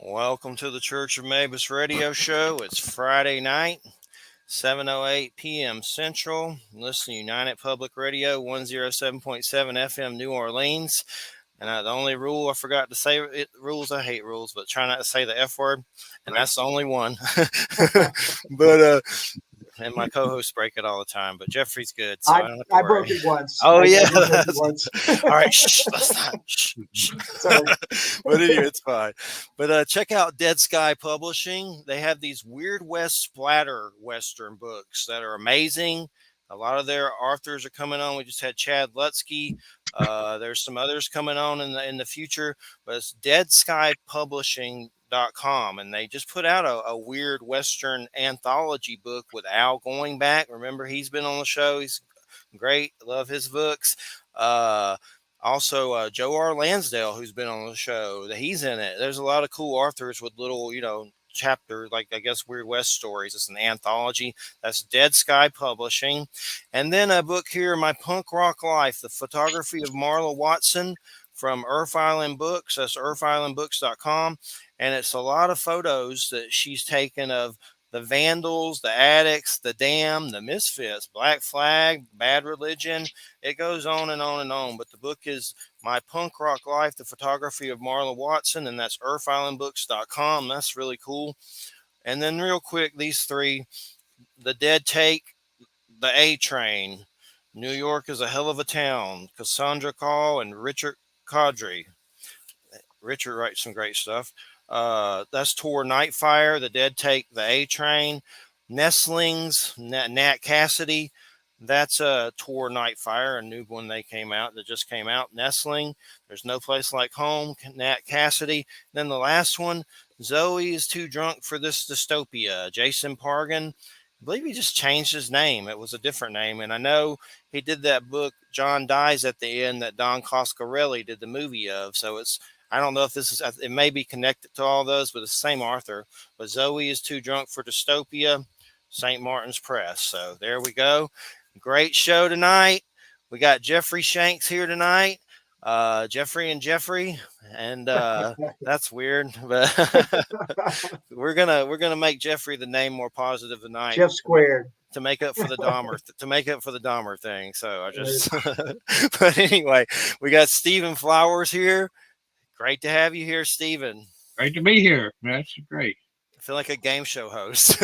Welcome to the Church of Mabus radio show. It's Friday night, 7:08 p.m. Central. Listen to United Public Radio, 107.7 FM New Orleans. And the only rule I forgot to say, I hate rules, but try not to say the F word. And that's the only one. but and my co-hosts break it all the time, but Jeffrey's good, so I don't have to I worry. broke it once. Oh, yeah. Broke it once. All right, shh, let's not. Shh. Sorry. But anyway, it's fine. But check out Dead Sky Publishing. They have these Weird West splatter Western books that are amazing. A lot of their authors are coming on. We just had Chad Lutsky. There's some others coming on in the future, but it's deadskypublishing.com, and they just put out a weird Western anthology book with Al going back. Remember, he's been on the show. He's great. Love his books. Also, Joe R. Lansdale, who's been on the show, he's in it. There's a lot of cool authors with little, chapters, like I guess Weird West stories. It's an anthology. That's Dead Sky Publishing. And then a book here, My Punk Rock Life, the photography of Marla Watson from Earth Island Books. That's earthislandbooks.com. And it's a lot of photos that she's taken of the Vandals, the Addicts, the Damned, the Misfits, Black Flag, Bad Religion. It goes on and on and on. But the book is My Punk Rock Life, the photography of Marla Watson, and that's earthislandbooks.com. That's really cool. And then real quick, these three, The Dead Take, The A Train, New York is a Hell of a Town, Cassandra Call, and Richard Caudry. Richard writes some great stuff. That's Tor Nightfire, The Dead Take, The A Train, Nestlings, Nat Cassidy. That's Tor Nightfire, a new one that just came out. Nestling, There's No Place Like Home, Nat Cassidy. Then the last one, Zoe is Too Drunk for This Dystopia, Jason Pargan. I believe he just changed his name. It was a different name. And I know he did that book, John Dies at the End, that Don Coscarelli did the movie of. So I don't know if it may be connected to all those, but it's the same author. But Zoe is Too Drunk for Dystopia, St. Martin's Press. So there we go. Great show tonight. We got Jeffrey Shanks here tonight. Jeffrey and Jeffrey, and that's weird, but we're gonna make Jeffrey the name more positive tonight. Jeff squared. To make up for the Dahmer thing. So I just, but anyway, we got Stephen Flowers here. Great to have you here, Stephen. Great to be here. That's great. I feel like a game show host.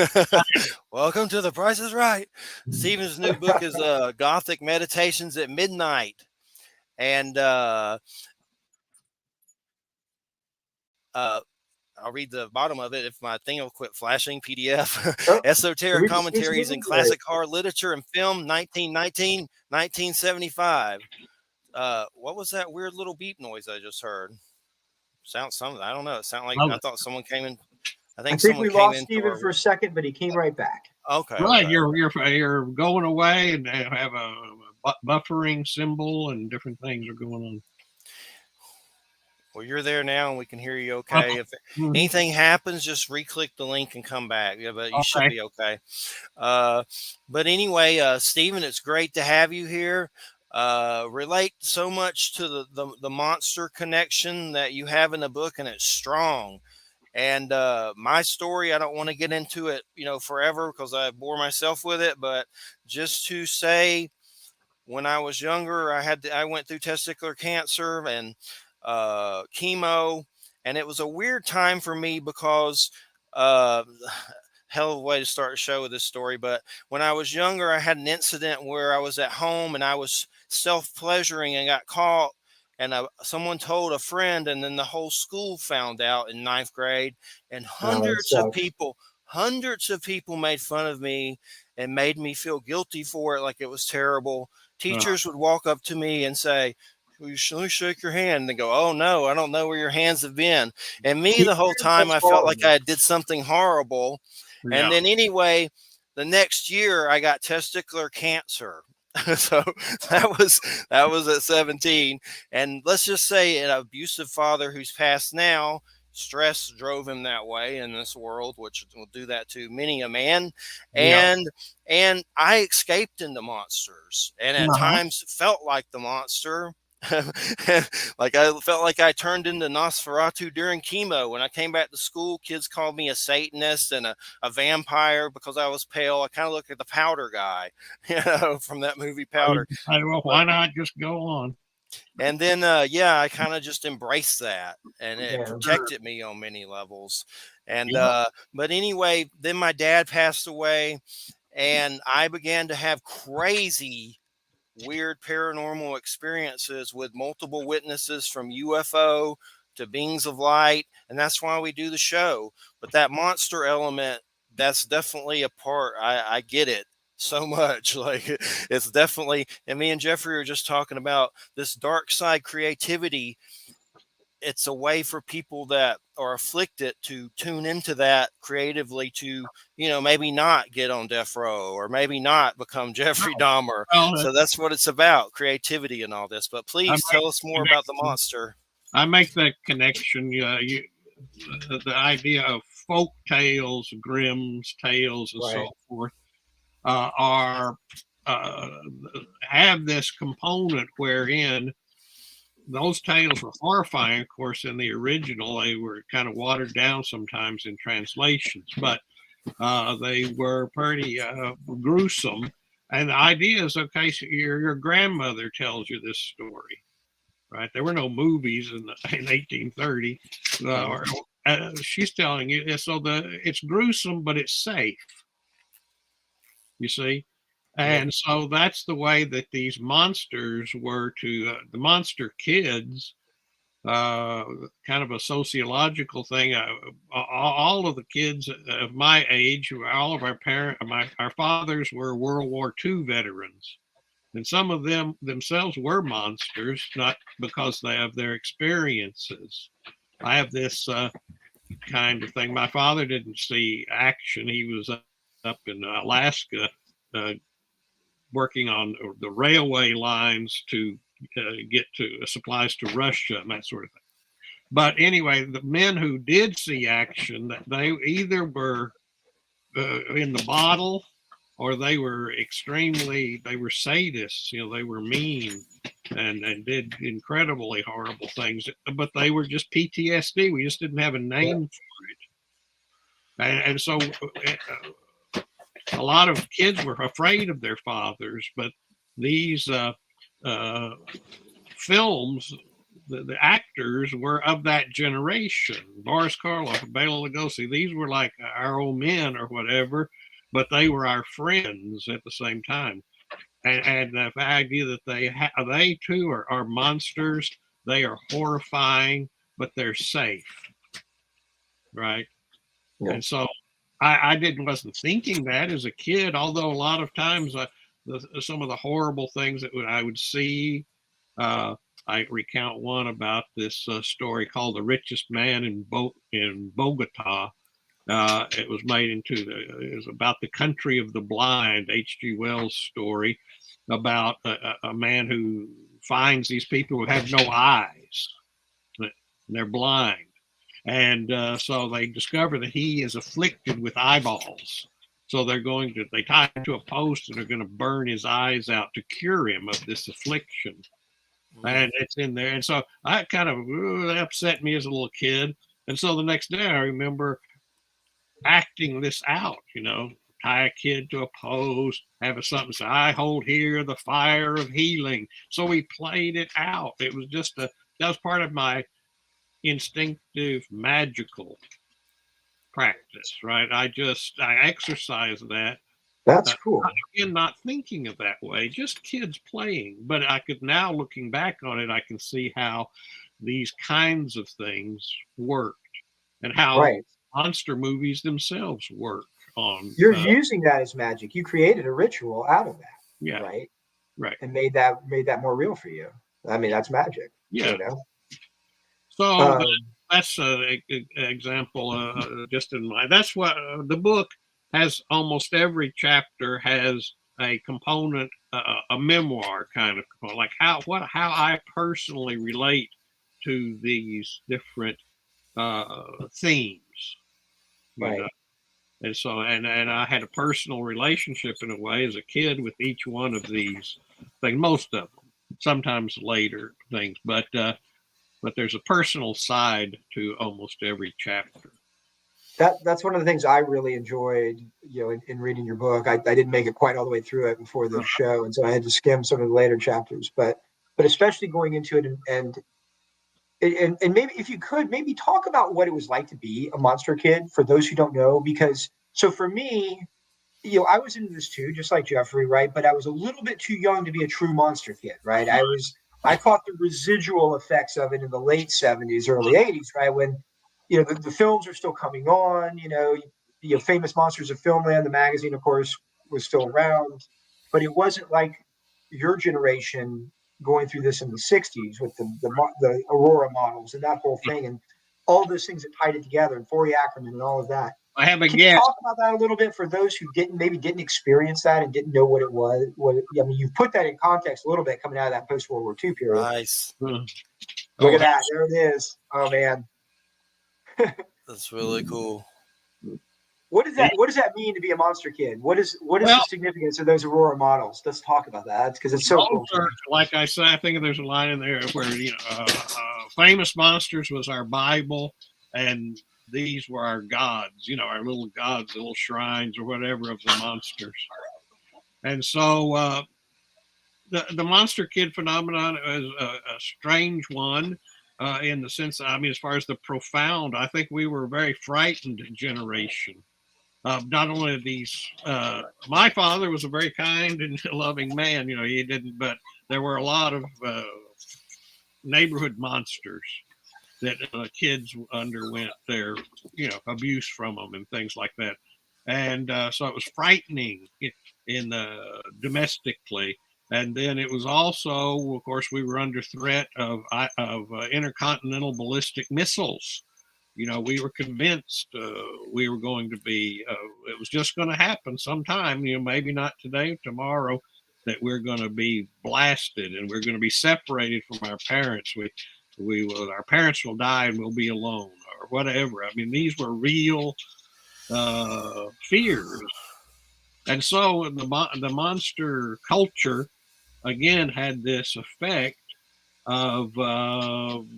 Welcome to The Price is Right. Stephen's new book is Gothic Meditations at Midnight. And I'll read the bottom of it if my thing will quit flashing. PDF. Esoteric Commentaries in Classic Horror Literature and Film, 1919, 1975. What was that weird little beep noise I just heard? Something. I don't know. It sounded like I thought someone came in. I think we lost Stephen for a second, but he came right back. Okay. Right. Okay. You're going away and have a buffering symbol and different things are going on. Well, you're there now and we can hear you okay. If anything happens, just re-click the link and come back. Yeah, but you should be okay. But anyway, Stephen, it's great to have you here. Relate so much to the monster connection that you have in the book, and it's strong. And my story, I don't want to get into it, forever because I bore myself with it. But just to say, when I was younger, I went through testicular cancer and chemo, and it was a weird time for me because hell of a way to start a show with this story. But when I was younger, I had an incident where I was at home and I was self-pleasuring and got caught. And someone told a friend, and then the whole school found out in ninth grade. And hundreds of people made fun of me and made me feel guilty for it, like it was terrible. Teachers would walk up to me and say, "Let me shake your hand," and they go, "Oh no, I don't know where your hands have been." And me, the whole time, I felt like I did something horrible. Yeah. And then anyway, the next year I got testicular cancer. So that was at 17. And let's just say an abusive father who's passed now, stress drove him that way in this world, which will do that to many a man. And I escaped into monsters, and at times felt like the monster. Like I felt like I turned into Nosferatu during chemo. When I came back to school, kids called me a Satanist and a vampire because I was pale. I kind of looked like the Powder guy, from that movie Powder. Well, why not just go on? And then, yeah, I kind of just embraced that, and it Yeah. protected me on many levels. And, Yeah. but anyway, then my dad passed away, and I began to have crazy, weird paranormal experiences with multiple witnesses from UFO to beings of light. And that's why we do the show. But that monster element, that's definitely a part. I get it so much. Like it's definitely, and me and Jeffrey were just talking about this dark side creativity. It's a way for people that are afflicted to tune into that creatively to, maybe not get on death row or maybe not become Jeffrey Dahmer. Well, So that's what it's about, creativity and all this. But I please make tell us more about the connection. monster. I make that connection. The idea of folk tales, Grimm's tales, and so Right. forth are have this component wherein those tales were horrifying. Of course, in the original, they were kind of watered down sometimes in translations, but they were pretty gruesome. And the idea is, okay, so your grandmother tells you this story, right? There were no movies in 1830. She's telling you, so it's gruesome, but it's safe. You see, and so that's the way that these monsters were to the monster kids. Kind of a sociological thing. All of the kids of my age, all of our fathers were World War II veterans, and some of them themselves were monsters, not because they have their experiences. I have this kind of thing. My father didn't see action. He was up in Alaska working on the railway lines to get to supplies to Russia and that sort of thing. But anyway, the men who did see action, they either were in the bottle or they were they were sadists, they were mean and did incredibly horrible things, but they were just PTSD. We just didn't have a name for it. And so a lot of kids were afraid of their fathers, but these films, the actors were of that generation. Boris Karloff, Bela Lugosi, these were like our old men or whatever, but they were our friends at the same time. And the idea that they too are monsters, they are horrifying, but they're safe, right? Yeah. And so I wasn't thinking that as a kid, although a lot of times some of the horrible things that I would see. I recount one about this story called "The Richest Man in Bogota." It was made it was about the country of the blind. H.G. Wells' story about a man who finds these people who have no eyes, and they're blind, and so they discover that he is afflicted with eyeballs. So they tie him to a post and they're going to burn his eyes out to cure him of this affliction. And it's in there. And so I kind of upset me as a little kid. And so the next day I remember acting this out, tie a kid to a post, have something say, I hold here the fire of healing. So we played it out. It was that was part of my instinctive magical practice, right? I exercise that. That's cool. Again, not thinking of that way, just kids playing. But I could now, looking back on it, I can see how these kinds of things worked and how Right. monster movies themselves work on. You're using that as magic. You created a ritual out of that. Yeah. Right. And made that more real for you. I mean, that's magic. Yeah. So that's an example, just in mind. That's what the book has. Almost every chapter has a component, a memoir kind of component, like how I personally relate to these different themes. Right. And so, and I had a personal relationship in a way as a kid with each one of these things, most of them. sometimes later things, but there's a personal side to almost every chapter. That's one of the things I really enjoyed, in reading your book. I didn't make it quite all the way through it before the show, and so I had to skim some of the later chapters. But especially going into it, and maybe if you could maybe talk about what it was like to be a monster kid for those who don't know, because so for me, I was into this too, just like Jeffrey, right? But I was a little bit too young to be a true monster kid, right? I caught the residual effects of it in the late 70s, early 80s, right? When, the films are still coming on, Famous Monsters of Filmland, the magazine, of course, was still around, but it wasn't like your generation going through this in the 60s with the Aurora models and that whole thing and all those things that tied it together, and Forey Ackerman and all of that. I have a Can you guess. talk about that a little bit for those who didn't experience that and didn't know what it was? I mean, you've put that in context a little bit coming out of that post World War II period. Nice. Look Oh, at that, there it is. Oh man, That's really cool. what does that mean to be a monster kid? What is the significance of those Aurora models? Let's talk about that because it's so cool. Like I said, I think there's a line in there where Famous Monsters was our Bible, and these were our gods, our little gods, the little shrines or whatever of the monsters. And so the Monster Kid phenomenon is a strange one in the sense, as far as the profound, I think we were a very frightened generation. Not only these, my father was a very kind and loving man, he didn't, but there were a lot of neighborhood monsters that kids underwent their, abuse from them and things like that. And so it was frightening domestically. And then it was also, of course, we were under threat of intercontinental ballistic missiles. We were convinced we were going to be, it was just going to happen sometime, maybe not today, tomorrow, that we're going to be blasted and we're going to be separated from our parents. Our parents will die and we'll be alone or whatever. These were real fears. And so the monster culture, again, had this effect of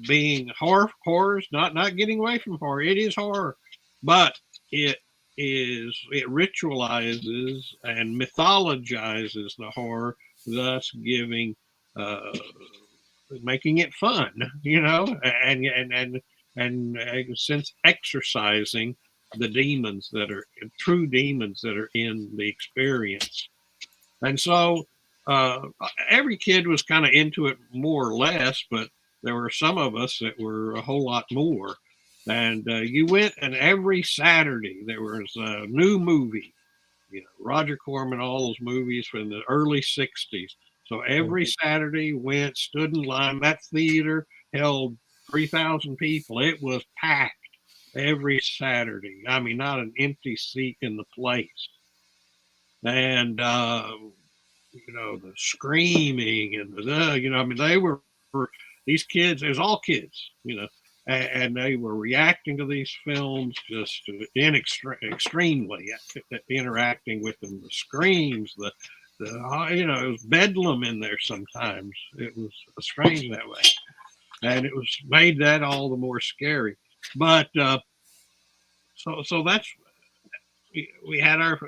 being horrors, not getting away from horror. It is horror, but it ritualizes and mythologizes the horror, thus making it fun, and since exercising the demons that are true demons that are in the experience. And so every kid was kind of into it more or less, but there were some of us that were a whole lot more. And you went, and every Saturday there was a new movie, Roger Corman, all those movies from the early 60s. So every Saturday went, stood in line. That theater held 3,000 people. It was packed every Saturday. Not an empty seat in the place. And, the screaming and they were these kids, it was all kids, and they were reacting to these films just extremely, interacting with them, the screams, it was bedlam in there sometimes. It was strange that way. And it was made that all the more scary. But so that's, we had our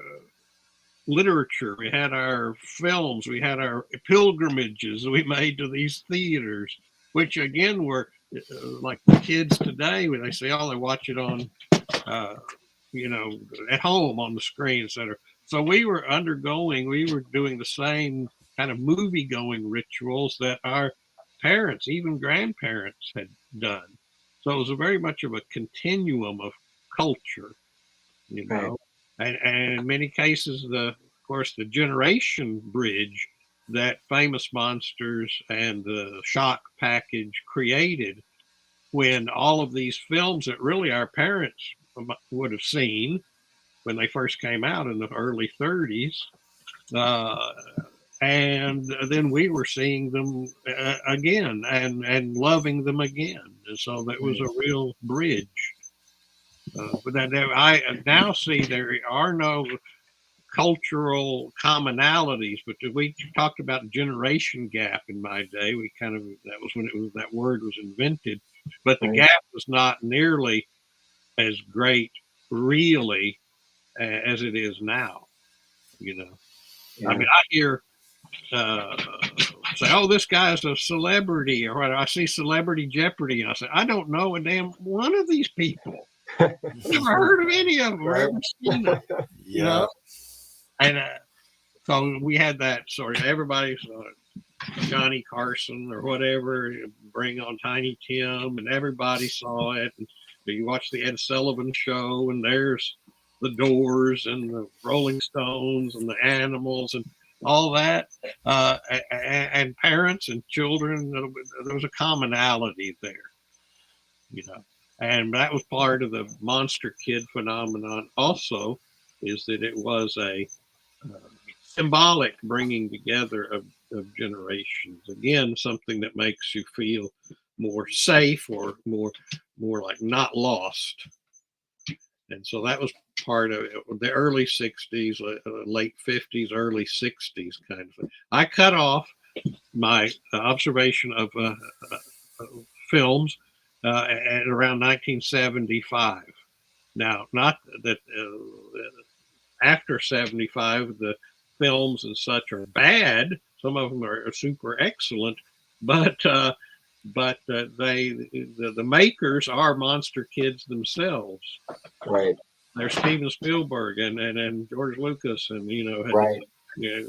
literature, we had our films, we had our pilgrimages we made to these theaters, which again were like the kids today when they say, oh, they watch it on, at home on the screen, etc. So we were doing the same kind of movie going rituals that our parents, even grandparents, had done. So it was very much of a continuum of culture, Right. And in many cases, of course, the generation bridge that Famous Monsters and the Shock package created, when all of these films that really our parents would have seen when they first came out in the early 30s, and then we were seeing them again and loving them again. And so that was a real bridge. But I now see there are no cultural commonalities, but we talked about generation gap in my day. That was when that word was invented, but the gap was not nearly as great, really, as it is now. Yeah. I mean, I hear say, "Oh, this guy's a celebrity," or I see Celebrity Jeopardy, and I say, "I don't know a damn one of these people. Never heard of any of them or ever seen them." And so we had that sort of everybody's Johnny Carson or whatever, bring on Tiny Tim, and everybody saw it. And you watch the Ed Sullivan Show, and there's the Doors and the Rolling Stones and the Animals and all that, and parents and children. There was a commonality there, and that was part of the Monster Kid phenomenon. Also, is that it was a symbolic bringing together of generations. Again, something that makes you feel more safe or more like not lost. And so that was part of it. The early 60s, late 50s, early 60s kind of thing. I cut off my observation of films at around 1975. Now, not that after 75, the films and such are bad. Some of them are super excellent, but the makers are monster kids themselves. Right. They're Steven Spielberg and George Lucas and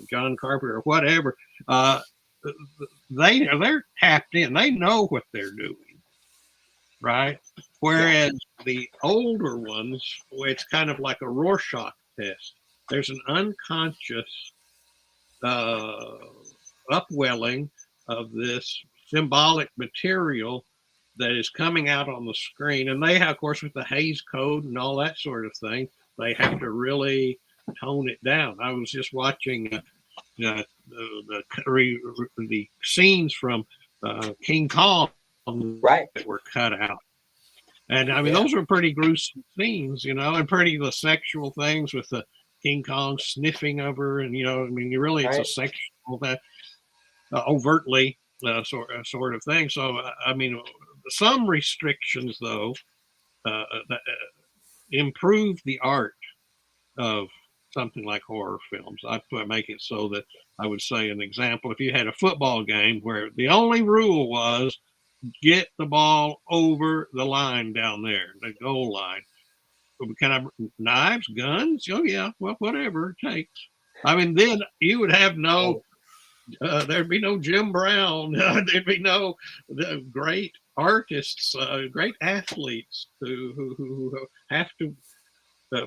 John Carpenter or whatever. They're tapped in. They know what they're doing, right? Whereas the older ones, it's kind of like a Rorschach test. There's an unconscious upwelling of this symbolic material that is coming out on the screen. And they have, of course, with the Hays Code and all that sort of thing, they have to really tone it down. I was just watching the scenes from King Kong that were cut out. And I mean, those were pretty gruesome scenes, and pretty the sexual things with the King Kong sniffing of her. And, it's a sexual, overtly sort of thing. So, I mean, some restrictions, though, improve the art of something like horror films. I make it so that I would say an example, if you had a football game where the only rule was get the ball over the line down there, the goal line. Can I knives, guns? Oh yeah, well, whatever it takes. I mean, then you would have there'd be no Jim Brown. There'd be no great artists, great athletes who have to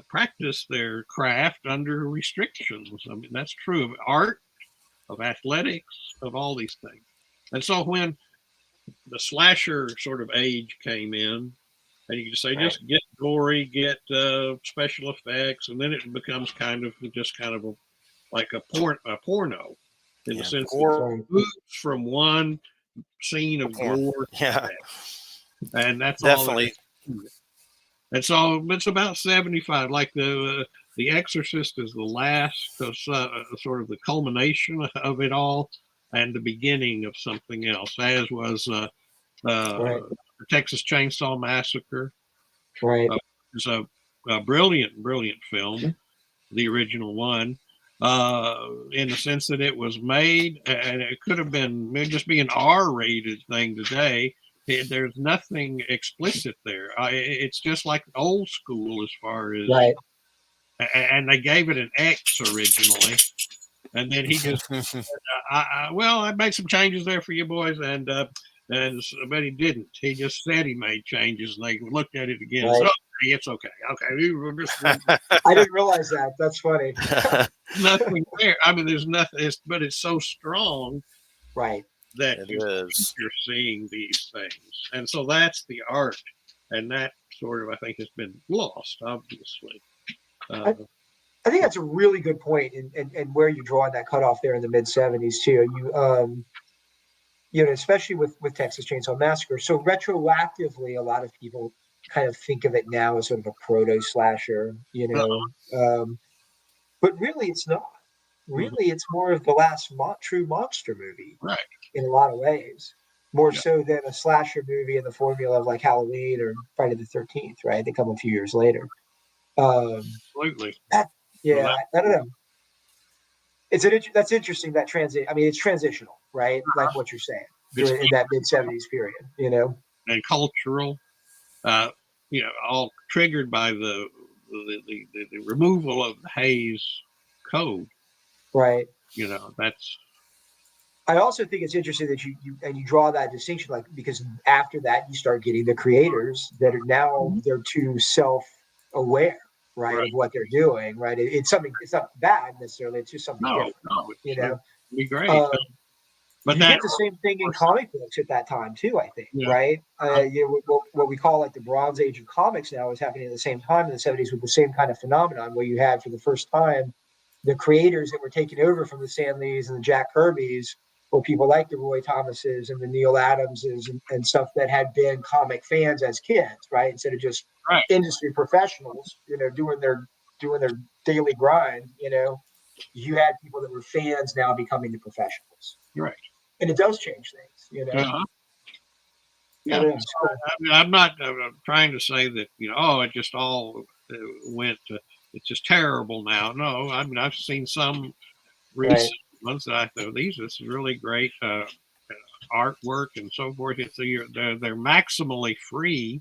practice their craft under restrictions. I mean, that's true of art, of athletics, of all these things. And so when the slasher sort of age came in, and you can say, just get gory, get special effects, and then it becomes kind of like a porno in the sense that it moves from one scene of gore to that. And that's definitely all. And so it's about 75. Like the Exorcist is the last sort of the culmination of it all, and the beginning of something else, as was the Texas Chainsaw Massacre. It's a brilliant film, the original one, in the sense that it was made, and it could have been just be an R-rated thing today. There's nothing explicit there. It's just like old school as far as and they gave it an X originally, and then he just I made some changes there for you boys, but he didn't. He just said he made changes, and they looked at it again. So, it's okay. I didn't realize that. That's funny. Nothing there. I mean, there's nothing. But it's so strong, that you're seeing these things, and so that's the art, and that sort of I think has been lost, obviously. I think that's a really good point, and where you draw that cutoff there in the mid 70s too. Especially with Texas Chainsaw Massacre. So retroactively, a lot of people kind of think of it now as sort of a proto slasher, But really, it's not. Really, it's more of the last true monster movie Right. in a lot of ways, more Yeah. so than a slasher movie in the formula of like Halloween or Friday the 13th, right? They come a few years later. Absolutely. That, Well, yeah, I don't know. That's interesting, that transit. I mean, it's transitional, right? Like what you're saying it's during in that mid-70s period, you know? and cultural, uh, all triggered by the removal of the Hayes Code. Right. That's I also think it's interesting that you draw that distinction, like, because after that you start getting the creators that are now they're too self-aware, right, right. of what they're doing, right? It's something. It's not bad necessarily. It's just something No, different, no, you it know. would be great. Um, But you that, get the same thing in course, comic books at that time too, I think, yeah, right? What we call like the Bronze Age of comics now is happening at the same time in the 70s with the same kind of phenomenon where you had for the first time the creators that were taking over from the Stan Lees and the Jack Kirbys were people like the Roy Thomases and the Neil Adamses and stuff that had been comic fans as kids, right? Instead of just right, industry professionals, doing their daily grind, you had people that were fans now becoming the professionals, right. and it does change things. Uh-huh. I Yeah. don't know. It's cool. I'm not trying to say that, it just all went, it's just terrible now. No, I mean, I've seen some Right. recent ones that I thought, this is really great artwork and so forth. They're maximally free.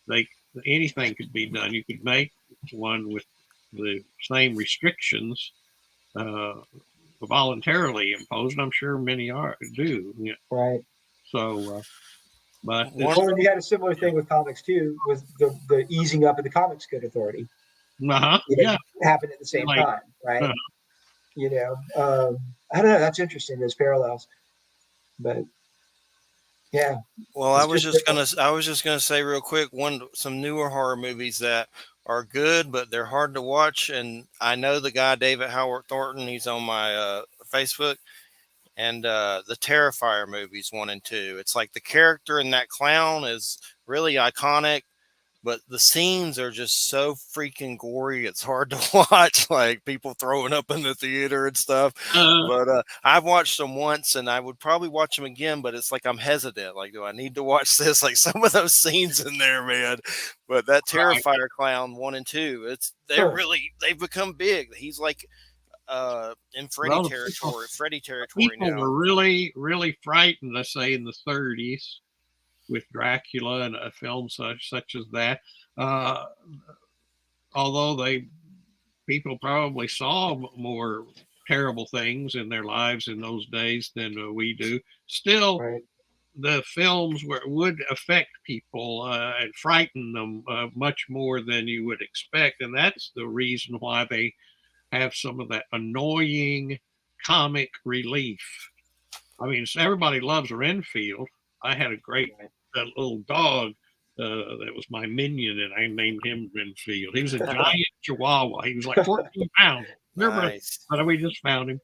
They Anything could be done. You could make one with the same restrictions uh, voluntarily imposed. I'm sure many do. Right. So, but One, it's Well, and you had a similar thing with comics too, with the easing up of the Comics Code Authority. yeah, Happened at the same like time, right? uh, I don't know. That's interesting. Those parallels, but yeah, well, it's just different. I was just gonna say real quick, some newer horror movies that are good, but they're hard to watch. And I know the guy David Howard Thornton. He's on my Facebook, and the Terrifier movies 1 and 2. It's like the character in that clown is really iconic, but the scenes are just so freaking gory. It's hard to watch, like people throwing up in the theater and stuff. uh, But I've watched them once, and I would probably watch them again. But it's like I'm hesitant. Like, do I need to watch this? Like some of those scenes in there, man. But that right. Terrifier clown 1 and 2, Huh. they've become big. He's like in Well, Freddy territory people now. were really, really frightened. Let's say in the 30s with Dracula and a film such as that. Uh, Although people probably saw more terrible things in their lives in those days than we do. Still, Right. the films would affect people and frighten them much more than you would expect, and that's the reason why they have some of that annoying comic relief. I mean, everybody loves Renfield. I had a great Right. little dog that was my minion, and I named him Renfield. He was a giant Chihuahua. He was like 14 pounds. Remember, Nice. but we just found him.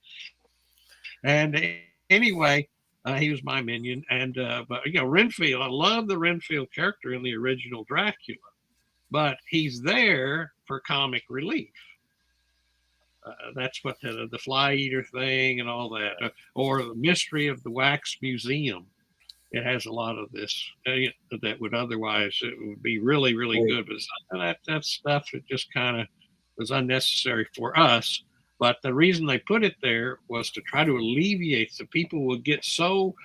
And anyway, he was my minion. And but Renfield, I love the Renfield character in the original Dracula, but he's there for comic relief. That's what the fly eater thing and all that, or the mystery of the wax museum. It has a lot of this that would otherwise it would be really, really Right. good, but that stuff it just kind of was unnecessary for us. But the reason they put it there was to try to alleviate. The people would get so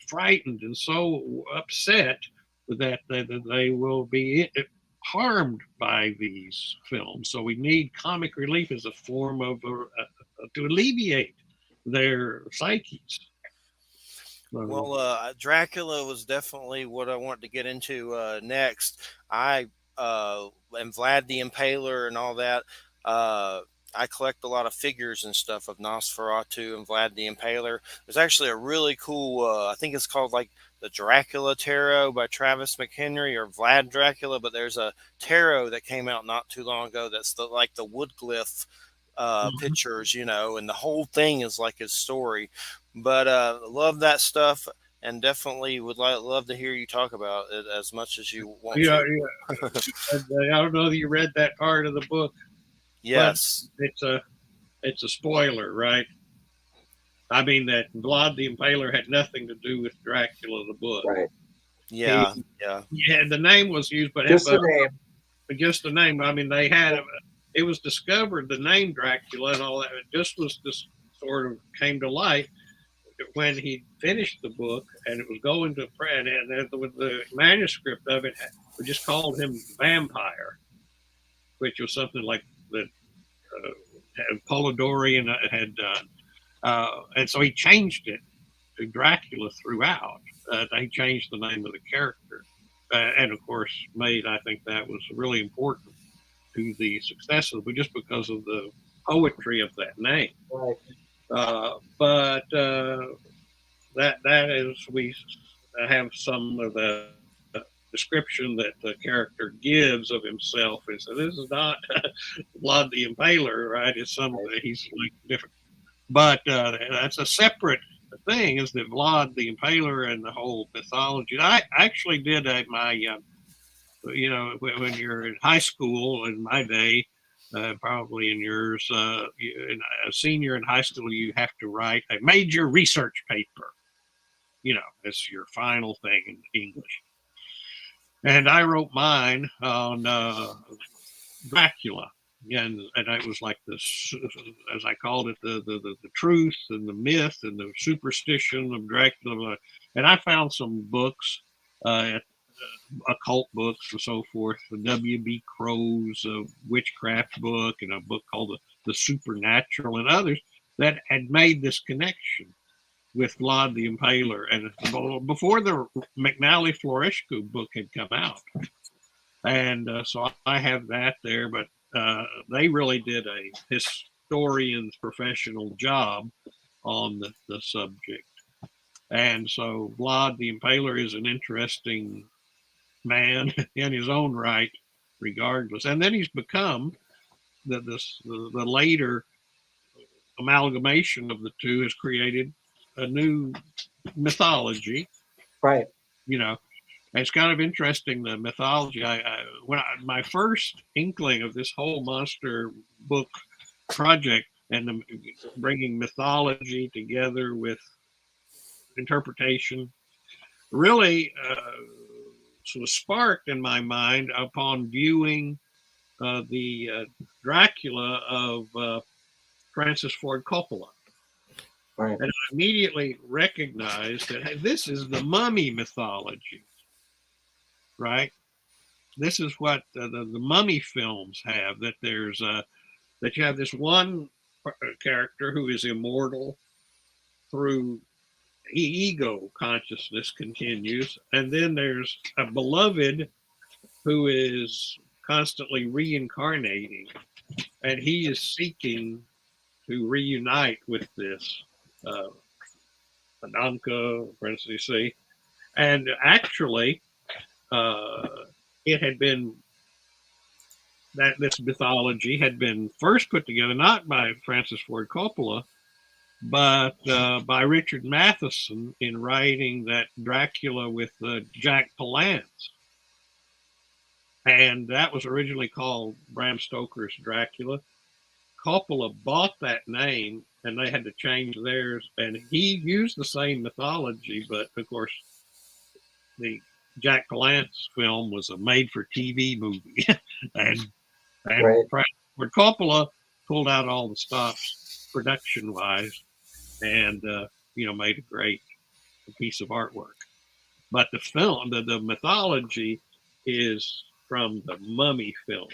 frightened and so upset that they will be harmed by these films. So we need comic relief as a form of to alleviate their psyches. Well, Dracula was definitely what I wanted to get into next. I and Vlad the Impaler and all that. Uh, I collect a lot of figures and stuff of Nosferatu and Vlad the Impaler. There's actually a really cool. I think it's called like the Dracula Tarot by Travis McHenry or Vlad Dracula. But there's a tarot that came out not too long ago. That's like the woodglyph Mhm. pictures, and the whole thing is like his story. But love that stuff, and definitely would love to hear you talk about it as much as you want Yeah, to. yeah. I don't know that you read that part of the book, but Yes. it's it's a spoiler, right? I mean that Vlad the Impaler had nothing to do with Dracula the book. Right. Yeah, He, yeah. yeah, the name was used, Just the name. just the name. I mean, they had it was discovered the name Dracula and all that. It just was this sort of came to light when he finished the book and it was going to print, and with the manuscript of it, we just called him Vampire, which was something like that Polidori had done, and so he changed it to Dracula throughout. They changed the name of the character, and of course, made I think that was really important to the success of it, just because of the poetry of that name. Right. But that is we have some of the description that the character gives of himself is that this is not Vlad the Impaler, right? It's some he's like different, but that's a separate thing. Is that Vlad the Impaler and the whole mythology? I actually did my when you're in high school in my day. Probably in yours, in a senior in high school, you have to write a major research paper. It's your final thing in English. And I wrote mine on Dracula, and it was like this, as I called it, the truth and the myth and the superstition of Dracula. And I found some books, occult books and so forth. The W.B. Crow's witchcraft book, and a book called the Supernatural, and others that had made this connection with Vlad the Impaler, and before the McNally Florescu book had come out. And so I have that there, but they really did a historian's professional job on the subject. And so Vlad the Impaler is an interesting man in his own right, regardless. And then he's become the later amalgamation of the two has created a new mythology. Right. It's kind of interesting, the mythology. My first inkling of this whole monster book project and bringing mythology together with interpretation really was sparked in my mind upon viewing the Dracula of Francis Ford Coppola. Right. And I immediately recognized that, hey, this is the mummy mythology, right? This is what the mummy films have, that there's that you have this one character who is immortal through ego consciousness continues, and then there's a beloved who is constantly reincarnating, and he is seeking to reunite with this Ananka, for instance, you see. And actually, it had been that this mythology had been first put together not by Francis Ford Coppola, but by Richard Matheson in writing that Dracula with Jack Palance. And that was originally called Bram Stoker's Dracula. Coppola bought that name and they had to change theirs. And he used the same mythology, but of course, the Jack Palance film was a made for TV movie. and Right. where Coppola pulled out all the stops production wise and, made a great piece of artwork. But the film, the mythology is from the Mummy films.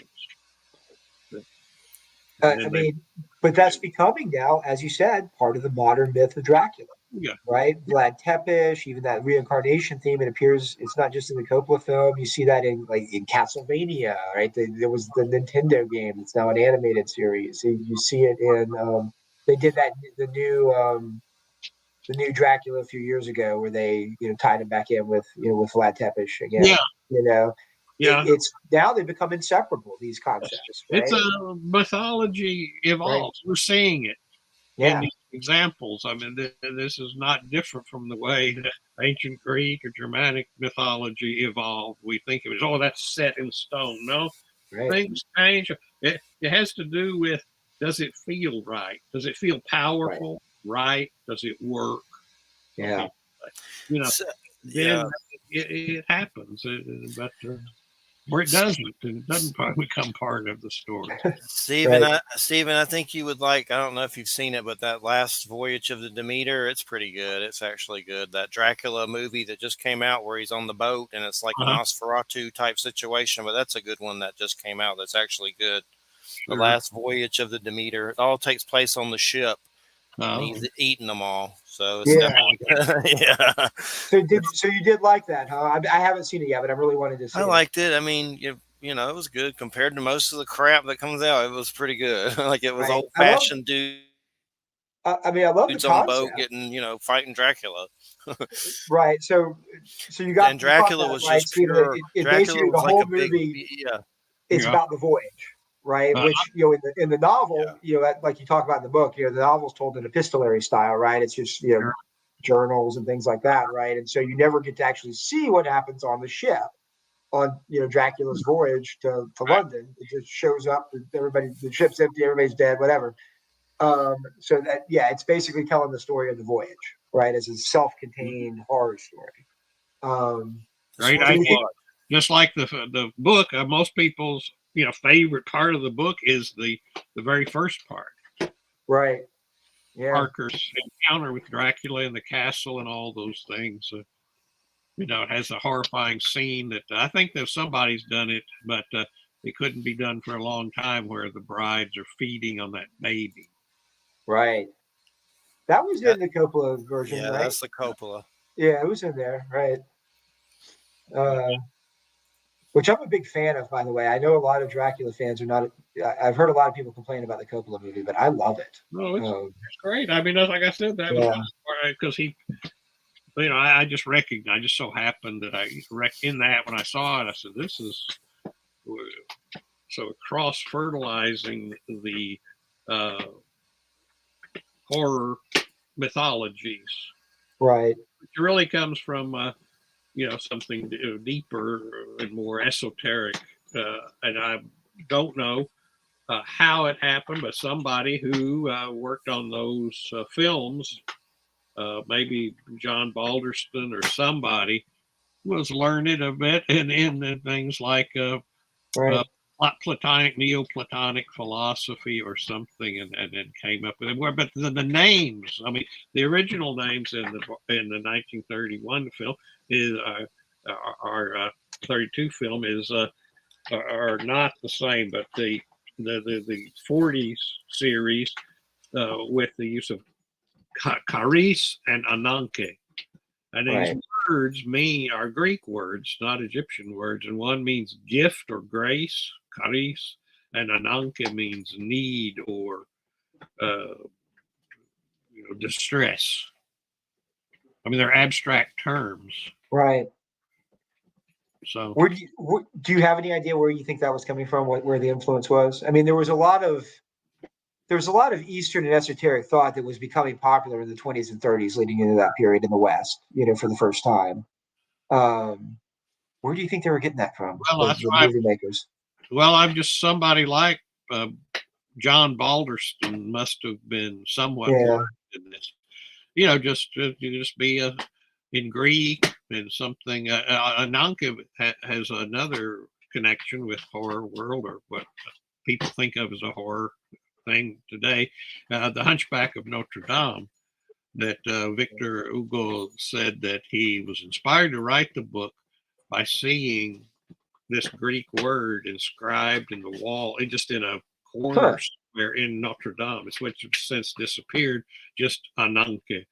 But that's becoming now, as you said, part of the modern myth of Dracula. Yeah. Right? Vlad Tepes, even that reincarnation theme, it appears it's not just in the Coppola film. You see that in Castlevania, right? There was the Nintendo game. It's now an animated series. You see it in they did that the new Dracula a few years ago where they tied him back in with with Vlad Tepes again. Yeah. It's now they become inseparable, these concepts, right? It's a mythology evolves. Right. We're seeing it in these examples. I mean, this is not different from the way that ancient Greek or Germanic mythology evolved. We think it was, that's set in stone. No, things change. It has to do with does it feel right? Does it feel powerful? Right? Does it work? Yeah. You know, So, yeah. then it happens. But or it doesn't, and it doesn't become part of the story. Stephen, Right. Stephen, I think you would like. I don't know if you've seen it, but that last voyage of the Demeter, it's pretty good. It's actually good. That Dracula movie that just came out, where he's on the boat and it's like a Uh-huh. Nosferatu type situation. But that's a good one that just came out. That's actually good. The Sure. last voyage of the Demeter. It all takes place on the ship, and Oh, he's eating them all. So it's Yeah. definitely good. Yeah, So you did like that, huh? I haven't seen it yet, but I'm really wanting to I see it. liked it. I mean, you know, it was good compared to most of the crap that comes out. It was pretty good. Like it was Right. old fashioned dudes I mean, I love the on the boat concept. getting, fighting Dracula. Right. So And you caught Dracula that was right, just Stephen. pure. It Dracula basically the was like whole a big, movie yeah, is yeah. about the voyage, right? Uh, Which in the novel, yeah. like you talk about in the book, the novel's told in epistolary style, right? It's just sure. journals and things like that, right? And so you never get to actually see what happens on the ship on Dracula's voyage to Right. London. It just shows up, the ship's empty, everybody's dead, whatever. So that it's basically telling the story of the voyage, right? As a self-contained horror story. Um, This Great was so you idea. think, what. Just like the book, most people's favorite part of the book is the very first part. right? Yeah, Parker's encounter with Dracula in the castle and all those things. It has a horrifying scene that I think that somebody's done it, but it couldn't be done for a long time, where the brides are feeding on that baby. right. That was That, in the Coppola version, yeah, right? that's the Coppola. Yeah, it was in there, right? Uh, which I'm a big fan of, by the way. I know a lot of Dracula fans are not. I've heard a lot of people complain about the Coppola movie, but I love it. No, it's Um, great. I mean, like I said, that was yeah, because I just recognized. I just so happened that in that when I saw it, I said, "This is so cross fertilizing the uh, horror mythologies. right, It really comes from something deeper and more esoteric. And I don't know how it happened, but somebody who worked on those films, maybe John Balderston or somebody, was learned a bit in things like right, Platonic, Neoplatonic philosophy or something, and then came up with it. But the names, I mean, the original names in the 1931 film is our 32 film are not the same, but the 40s series with the use of charis and ananke. And these right. words are Greek words, not Egyptian words. And one means gift or grace, charis, and ananke means need or uh, distress. I mean, they're abstract terms. Right. So, Do you have any idea where you think that was coming from? Where the influence was? I mean, there was a lot of Eastern and esoteric thought that was becoming popular in the 20s and 30s, leading into that period in the West. For the first time. Um, where do you think they were getting that from? well, The, that's the right. movie makers. Well, I'm just somebody like uh, John Balderston must have been somewhat Yeah. learned in this. Just be in Greek and something. Ananke has another connection with horror world, or what people think of as a horror thing today. The Hunchback of Notre Dame, that Victor Hugo said that he was inspired to write the book by seeing this Greek word inscribed in the wall, and just in a corner Huh. somewhere in Notre Dame. It's which has since disappeared. Just Ananke,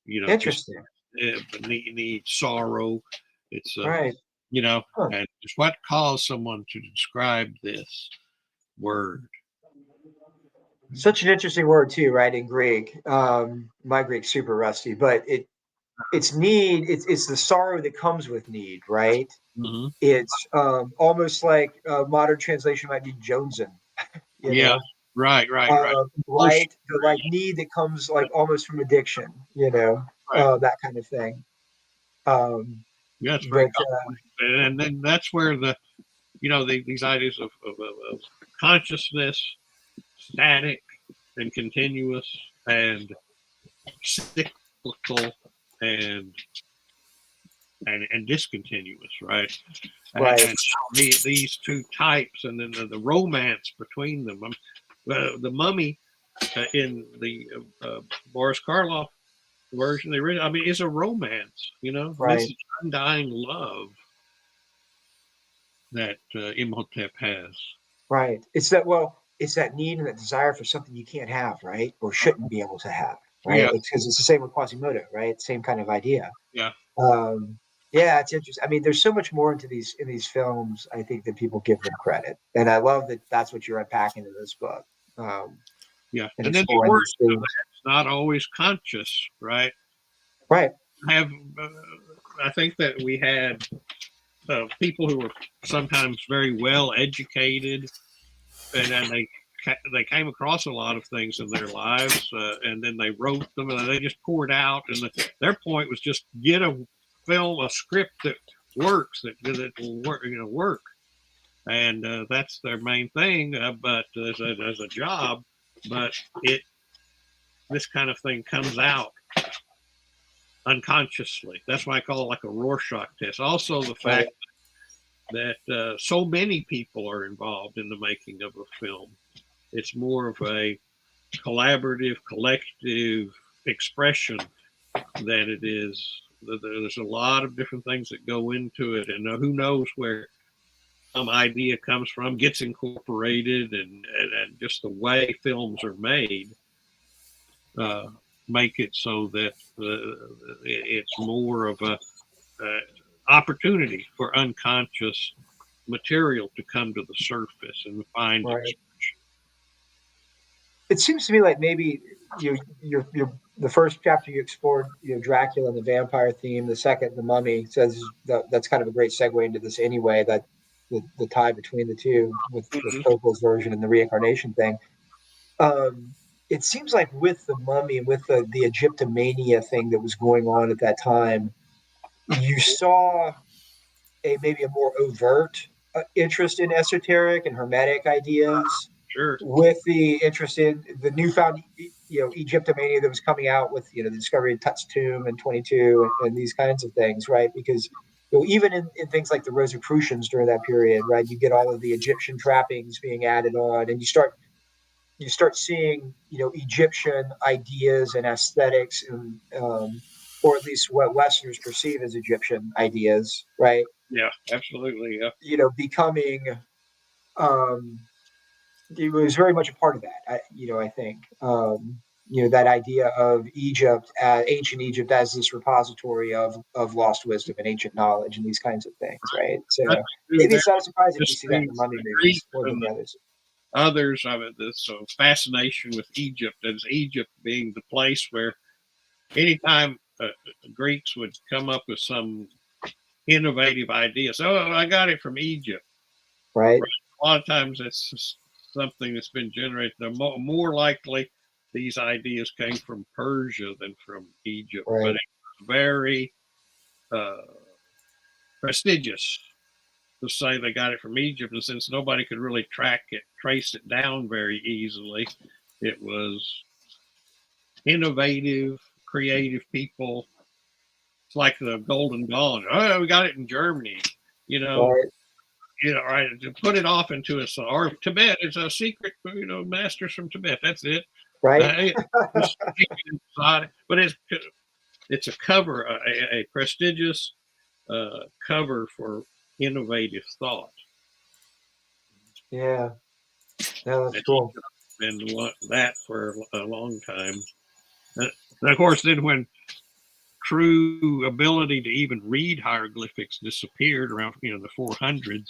just Interesting. need sorrow. It's Right. Huh. and it's what caused someone to describe this word. Such an interesting word too, right? In Greek. My Greek's super rusty, but it's need. It's the sorrow that comes with need, right? Mm-hmm. It's almost like a modern translation might be Jonesin, you Yeah, know, right. Bullshit. right? The like need that comes like almost from addiction, Right. that kind of thing. Um, Yeah, it's very but common. And then that's where these ideas of consciousness static and continuous and cyclical and discontinuous, right? Right. And these two types, and then the romance between them. The Mummy in the Boris Karloff version, the original, I mean, is a romance. Right. This is undying love that Imhotep has. Right. It's that need and that desire for something you can't have, right? Or shouldn't be able to have, right? Yeah, It's because it's the same with Quasimodo, right? Same kind of idea. yeah. Um, yeah, it's interesting. I mean, there's so much more into these films, I think, than people give them credit. And I love that that's what you're unpacking in this book. Um, Yeah, and and then the exploring origin these of things. that's not always conscious, right? Right. Have I think that we had people who were sometimes very well educated, and then they came across a lot of things in their lives, and then they wrote them, and they just poured out. And their point was just get a script that works, that will work, work, and that's their main thing. But as a job, but this kind of thing comes out unconsciously. That's why I call it like a Rorschach test. Also, the fact that so many people are involved in the making of a film. It's more of a collaborative, collective expression than it is. There's a lot of different things that go into it, and who knows where some idea comes from, gets incorporated, and just the way films are made make it so that it's more of a opportunity for unconscious material to come to the surface and find Right. expression. It seems to me like maybe you're the first chapter you explored, Dracula and the vampire theme. The second, the Mummy, says that's kind of a great segue into this anyway. That the tie between the two with Mhm. Copo's version and the reincarnation thing. Um, it seems like with the Mummy and with the Egyptomania thing that was going on at that time, you saw maybe a more overt interest in esoteric and hermetic ideas Sure. with the interest in the newfound Egyptomania that was coming out with the discovery of Tut's tomb in 22 and these kinds of things, right? Because even in things like the Rosicrucians during that period, right, you get all of the Egyptian trappings being added on, and you start seeing Egyptian ideas and aesthetics and or at least what Westerners perceive as Egyptian ideas, right? Yeah, absolutely. Yeah. Becoming um, it was very much a part of that. I think that idea of Egypt, ancient Egypt, as this repository of lost wisdom and ancient knowledge and these kinds of things, right? So Nothing to do maybe there. it's not surprising we Just see that in the Mummy the movies Greeks more than and the others. others of it. This fascination with Egypt, as Egypt being the place where anytime Greeks would come up with some innovative idea, so I got it from Egypt. Right. Right? A lot of times it's just something that's been generated. More likely, these ideas came from Persia than from Egypt, but Right. it was very uh, prestigious to say they got it from Egypt. And since nobody could really trace it down very easily, it was innovative, creative people. It's like the Golden Dawn. Oh, we got it in Germany. You know, Right. right? To put it off into or Tibet is a secret. Masters from Tibet. That's it. Right. Uh, but it's a cover, a prestigious cover for innovative thought. Yeah. No, that's And cool. been that for a long time. And of course, then when true ability to even read hieroglyphics disappeared around the 400s,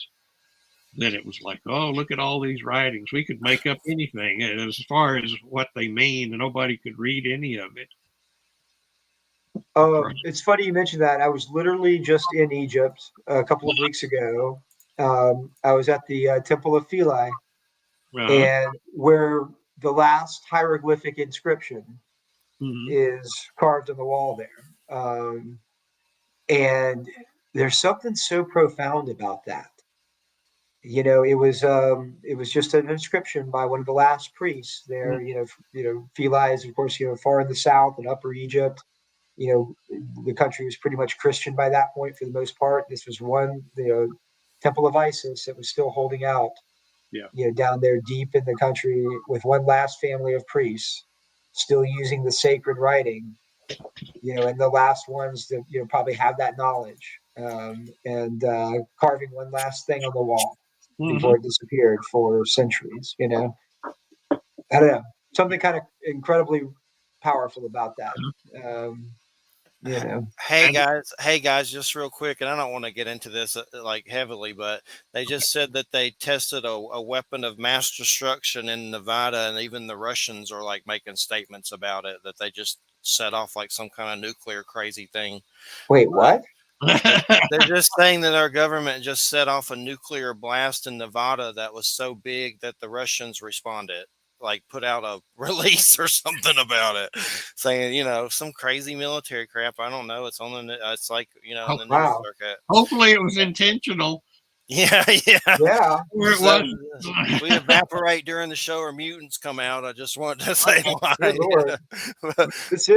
then it was like, oh, look at all these writings. We could make up anything. And as far as what they mean, nobody could read any of it. It's funny you mentioned that. I was literally just in Egypt a couple of weeks ago. I was at the Temple of Philae, Uh-huh. and where the last hieroglyphic inscription Mm-hmm. is carved on the wall there. And there's something so profound about that. it was just an inscription by one of the last priests there. Phili is, of course, far in the south in Upper Egypt. The country was pretty much Christian by that point for the most part. This was one, Temple of Isis that was still holding out, Yeah. down there deep in the country with one last family of priests still using the sacred writing, and the last ones that, probably have that knowledge, and carving one last thing on the wall Mm-hmm. before it disappeared for centuries. I don't know, something kind of incredibly powerful about that. Um, you know, Hey guys, just real quick, and I don't want to get into this like heavily, but they just said that they tested a weapon of mass destruction in Nevada, and even the Russians are like making statements about it, that they just set off like some kind of nuclear crazy thing. wait, what? They're just saying that our government just set off a nuclear blast in Nevada that was so big that the Russians responded, like put out a release or something about it, saying, some crazy military crap. I don't know. It's on the, it's like, in the news Wow. circuit. Hopefully it was intentional. Yeah, yeah. Yeah. Where it So, was. if we evaporate during the show or mutants come out, I just want to say why. Good Lord. This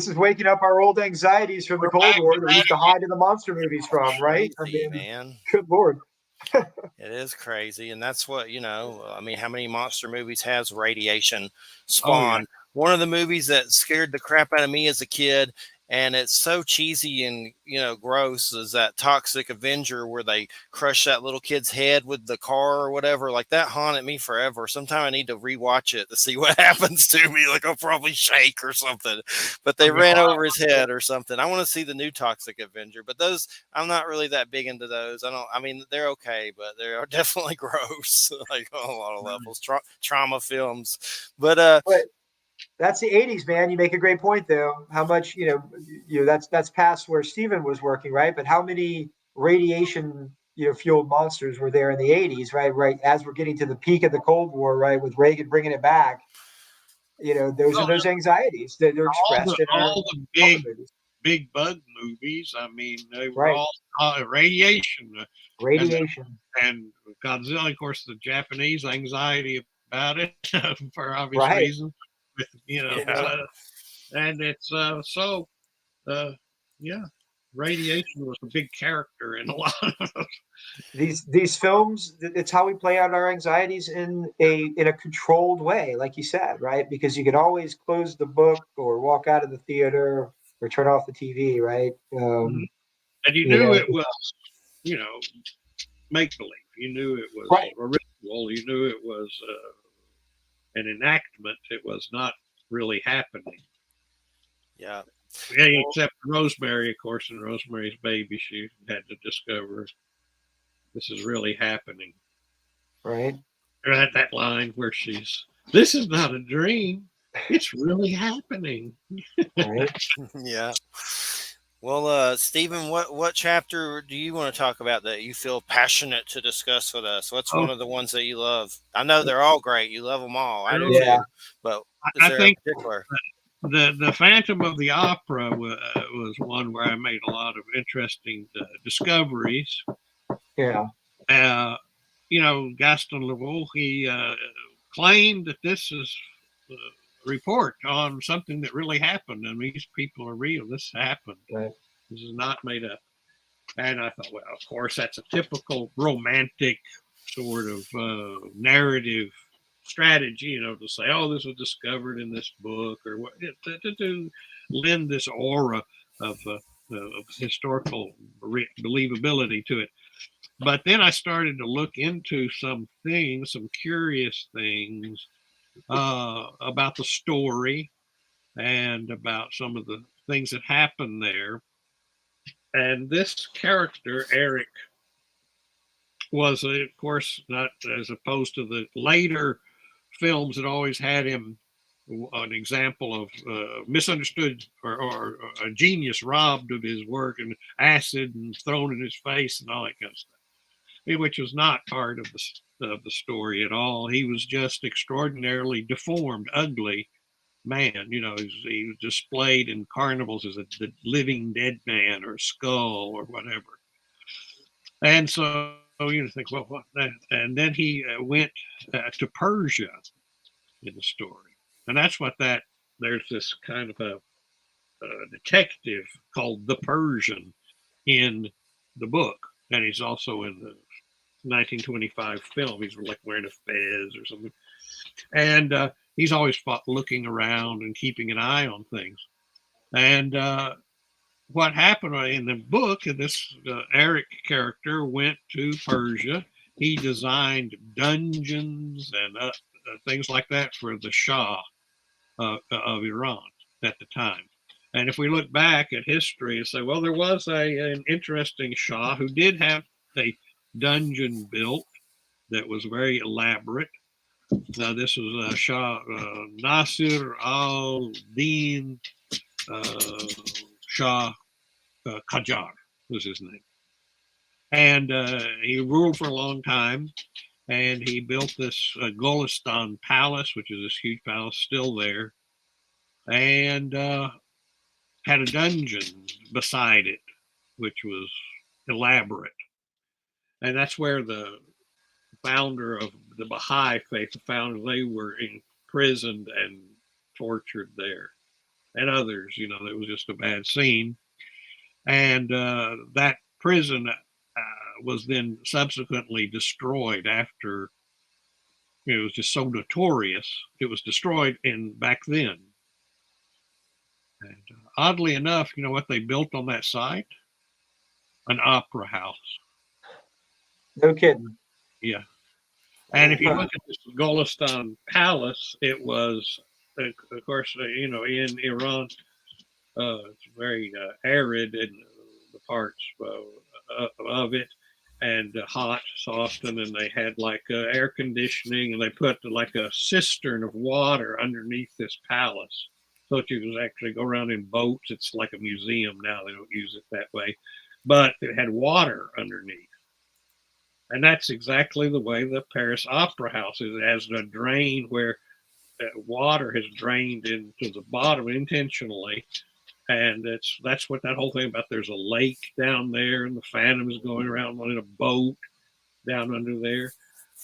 is waking up our old anxieties from the We're Cold back War to that we used to hide in the monster movies from, right? I Crazy, mean, man. good Lord. It is crazy, and that's what I mean, how many monster movies has radiation Oh yeah. spawned? One of the movies that scared the crap out of me as a kid, and it's so cheesy and gross, is that Toxic Avenger, where they crush that little kid's head with the car or whatever. Like, that haunted me forever. Sometime I need to rewatch it to see what happens to me. Like, I'll probably shake or something. But they ran over his head or something. I want to see the new Toxic Avenger, but those, I'm not really that big into those. I mean, they're okay, but they are definitely gross, like on a lot of levels. Trauma films, but But that's the 80s, man. You make a great point, though. How much, that's past where Steven was working, right? But how many radiation, fueled monsters were there in the 80s, right? Right. As we're getting to the peak of the Cold War, right? With Reagan bringing it back, those are those anxieties that are expressed in our all the puppet movies. big bug movies. I mean, they were Right. all radiation, and Radiation. and Godzilla, of course, the Japanese anxiety about it for obvious Right. reasons. With yeah, and it's uh, yeah, radiation was a big character in a lot of These films, it's how we play out our anxieties in a controlled way, like you said, right? Because you could always close the book or walk out of the theater or turn off the TV, right? and you You knew know, it was you know make believe. You knew it was right. a ritual. You knew it was an enactment. It was not really happening. yeah. Yeah, except Rosemary, of course, and Rosemary's Baby. She had to discover this is really happening. Right. Or that line where this is not a dream. It's really happening. Right. Yeah. Well, Stephen, what chapter do you want to talk about that you feel passionate to discuss with us? What's Oh, one of the ones that you love? I know they're all great. You love them all. I do Yeah. too. But is I there a think particular? the Phantom of the Opera was one where I made a lot of interesting discoveries. Yeah. Gaston Leroux, he claimed that this is a report on something that really happened, and these people are real. This happened. Right. This is not made up. And I thought, well, of course, that's a typical romantic sort of narrative strategy, to say, oh, this was discovered in this book, or what, to lend this aura of historical believability to it. But then I started to look into some things, some curious things about the story and about some of the things that happened there. And this character, Eric, was, of course, not as opposed to the later films that always had him an example of misunderstood or a genius robbed of his work and acid and thrown in his face and all that kind of stuff, which was not part of the story at all. He was just extraordinarily deformed, ugly man. He was displayed in carnivals as the living dead man or skull or whatever. And so oh, you think, well, what? And then he went to Persia in the story, and that's what that. There's this kind of a detective called the Persian in the book, and he's also in the 1925 film. He's like wearing a fez or something, and he's always looking around and keeping an eye on things. And what happened in the book, this Eric character went to Persia. He designed dungeons and things like that for the Shah of Iran at the time. And if we look back at history and say, well, there was an interesting Shah who did have a dungeon built that was very elaborate. Now, this was Shah Nasir al-Din Shah Qajar was his name. And he ruled for a long time, and he built this Golistan Palace, which is this huge palace still there, and had a dungeon beside it, which was elaborate. And that's where the founder of the Baha'i faith, the founder, they were imprisoned and tortured there. And others, it was just a bad scene. And that prison was then subsequently destroyed after it was just so notorious. It was destroyed back then. And oddly enough, you know what they built on that site? An opera house. No kidding. Yeah. And if you look at this Golistan Palace, it was, of course, in Iran, it's very arid in the parts of it, and hot so often, and they had like air conditioning, and they put like a cistern of water underneath this palace so that you could actually go around in boats. It's like a museum now. They don't use it that way, but it had water underneath. And that's exactly the way the Paris Opera House is. It has a drain where water has drained into the bottom intentionally. And that's what that whole thing about. There's a lake down there, and the Phantom is going around in a boat down under there.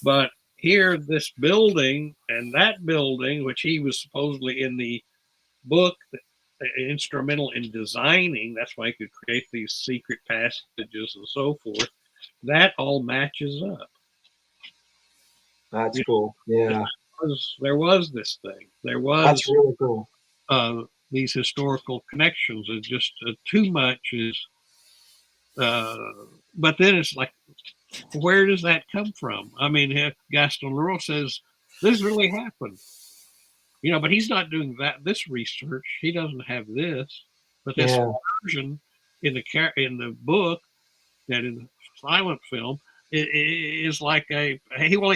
But here, this building and that building, which he was supposedly in the book instrumental in designing, that's why he could create these secret passages and so forth. That all matches up. That's cool. Yeah. There was this thing. There was. That's really cool. These historical connections. It's just too much is. But then it's like, where does that come from? I mean, Gaston Leroux says this really happened. But he's not doing this research. He doesn't have this. But this version in the book and in the silent film, it is like he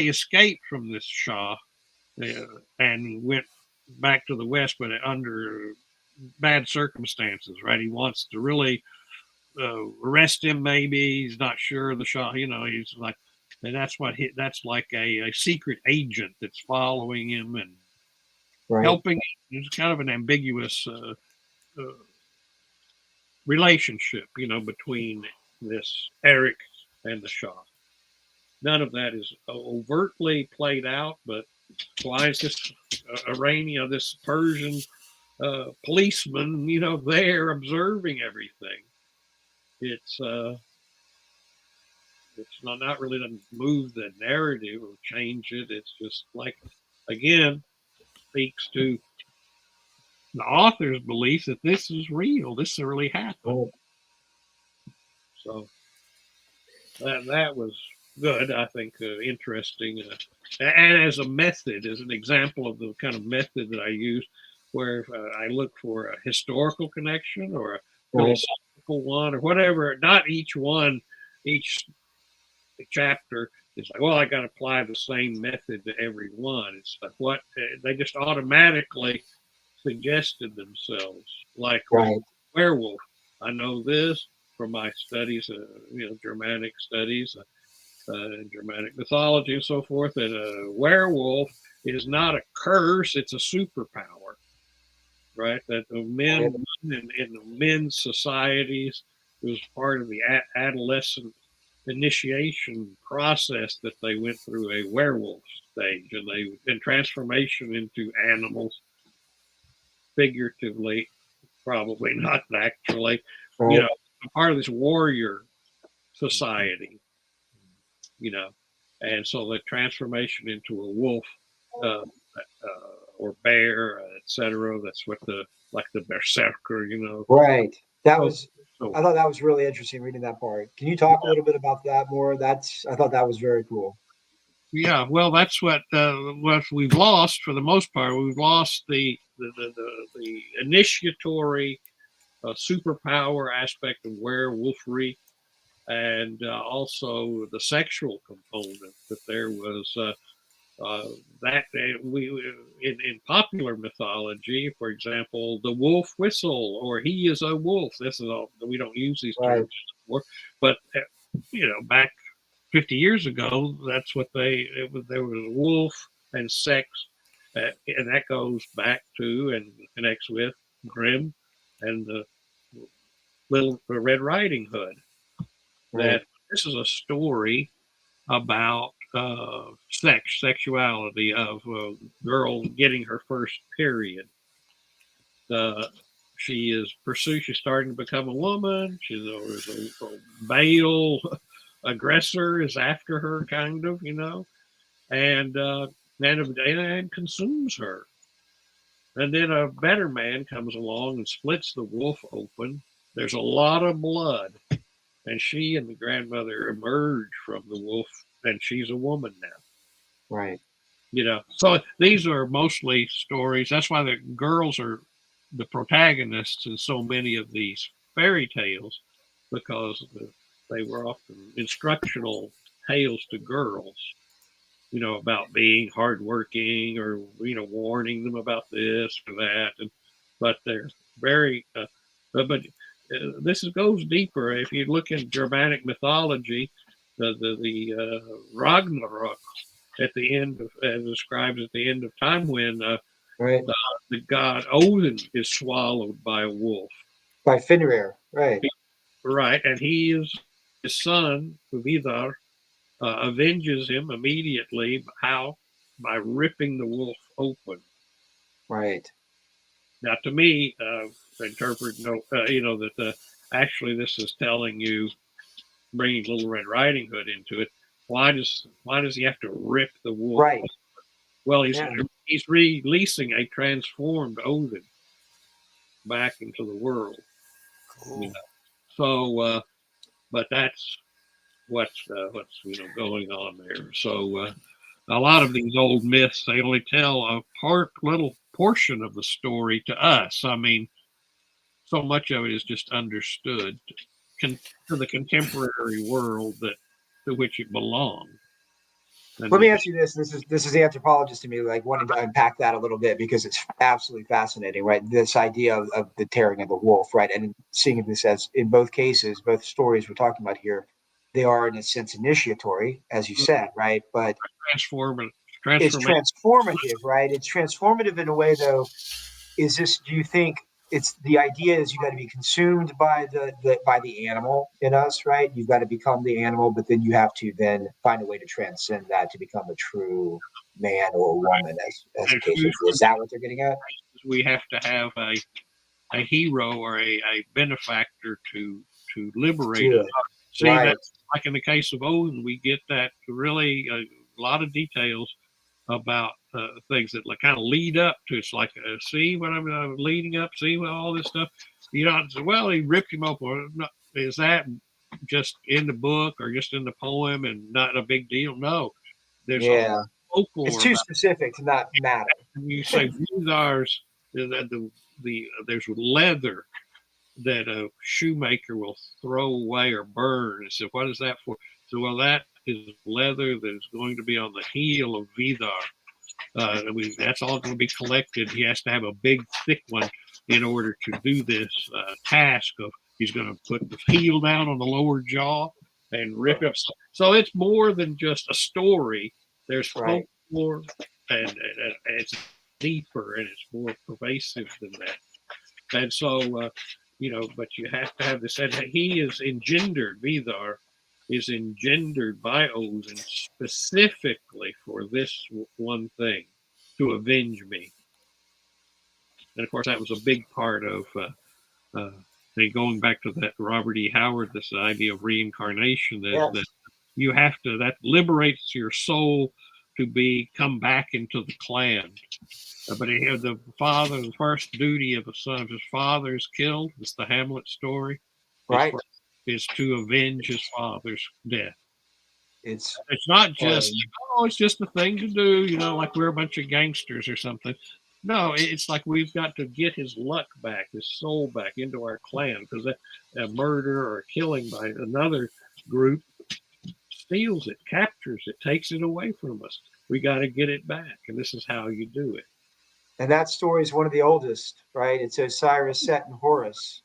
escaped from this Shah and went back to the West, but under bad circumstances, right? He wants to really arrest him. Maybe he's not sure. The Shah, he's like, and that's like a secret agent that's following him and helping him. It's kind of an ambiguous relationship, between this Eric and the Shah. None of that is overtly played out, but why is this Iranian, this Persian policeman, there observing everything? It's not really to move the narrative or change it. It's just like, again, speaks to the author's belief that this is real. This really happened. So that was good, I think, interesting. And as a method, as an example of the kind of method that I use, where I look for a historical connection or a philosophical one or whatever, not each chapter is like, well, I got to apply the same method to every one. It's like what they just automatically suggested themselves, like werewolf. I know this from my studies, Germanic studies, Germanic mythology and so forth, that a werewolf is not a curse, it's a superpower, right? That the men in the men's societies, it was part of the adolescent initiation process that they went through a werewolf stage, and transformation into animals, figuratively, probably not actually, Right. part of this warrior society, you know, and so the transformation into a wolf, uh, or bear, etc. That's what like the berserker, Right. That So, was, so I thought that was really interesting reading that part. Can you talk a little bit about that more? I thought that was very cool. yeah, well, that's what we've lost for the most part. We've lost the initiatory superpower aspect of werewolfery, and also the sexual component. That there was that we in popular mythology, for example, the wolf whistle, or he is a wolf. This is all, we don't use these Right. terms anymore, but back 50 years ago, that's what there was a wolf and sex, and that goes back to and connects with Grimm and the Little Red Riding Hood. Right. That this is a story about sexuality of a girl getting her first period. Uh, she is pursued. She's starting to become a woman. A male aggressor is after her, kind of, and consumes her. And then a better man comes along and splits the wolf open. There's a lot of blood, and she and the grandmother emerge from the wolf, and she's a woman now. Right. So these are mostly stories. That's why the girls are the protagonists in so many of these fairy tales, because they were often instructional tales to girls, about being hardworking, or warning them about this or that. But they're very but this goes deeper. If you look at Germanic mythology, the Ragnarok, at the end of, as described at the end of time, when Right. the god Odin is swallowed by a wolf. By Fenrir. Right. Right, and his son Vidar avenges him immediately. How? By ripping the wolf open. Right. Now, to me, interpret that actually this is telling you, bringing Little Red Riding Hood into it. Why does he have to rip the wolf? Right. Well, Yeah. he's releasing a transformed Odin back into the world. Cool. So, but that's what's going on there. So a lot of these old myths, they only tell a little portion of the story to us. I mean, so much of it is just understood to the contemporary world to which it belongs. Let me ask you this. This is the anthropologist to me, like wanting to unpack that a little bit because it's absolutely fascinating, right? This idea of the tearing of the wolf, right? And seeing this as in both cases, both stories we're talking about here, they are in a sense initiatory, as you said, right? But it's Transformation. transformative, right? It's transformative in a way, though. Do you think it's the idea is you got to be consumed by the animal in us, right? You've got to become the animal, but then you have to then find a way to transcend that to become a true man or woman, as the case is that what they're getting at? We have to have a hero or a benefactor to liberate us. See, Right. that's like in the case of Odin, we get that really a lot of details about things that kind of lead up to. It's like, see what I'm leading up, see all this stuff. Well, he ripped him open. Is that just in the book or just in the poem and not a big deal? No, there's Yeah. folklore. It's too specific to not matter. You say Vidars, there's leather that a shoemaker will throw away or burn. I said, what is that for? So, well, that is leather that is going to be on the heel of Vidar. That's all going to be collected. He has to have a big, thick one in order to do this task of he's going to put the heel down on the lower jaw and rip up. So it's more than just a story. There's folklore, and it's deeper and it's more pervasive than that. And so, but you have to have this. And he is engendered, Vidar, is engendered by Odin specifically for this one thing, to avenge me. And of course, that was a big part of going back to that Robert E. Howard, this idea of reincarnation, that you have to, that liberates your soul to come back into the clan. But the father, the first duty of a son, if his father is killed, it's the Hamlet story, Right. is to avenge his father's death. It's not just it's just a thing to do, like we're a bunch of gangsters or something. No, it's like we've got to get his luck back, his soul back into our clan, because a murder or a killing by another group steals it, captures it, takes it away from us. We got to get it back, and this is how you do it. And that story is one of the oldest, right? It's Osiris, Set, and Horus.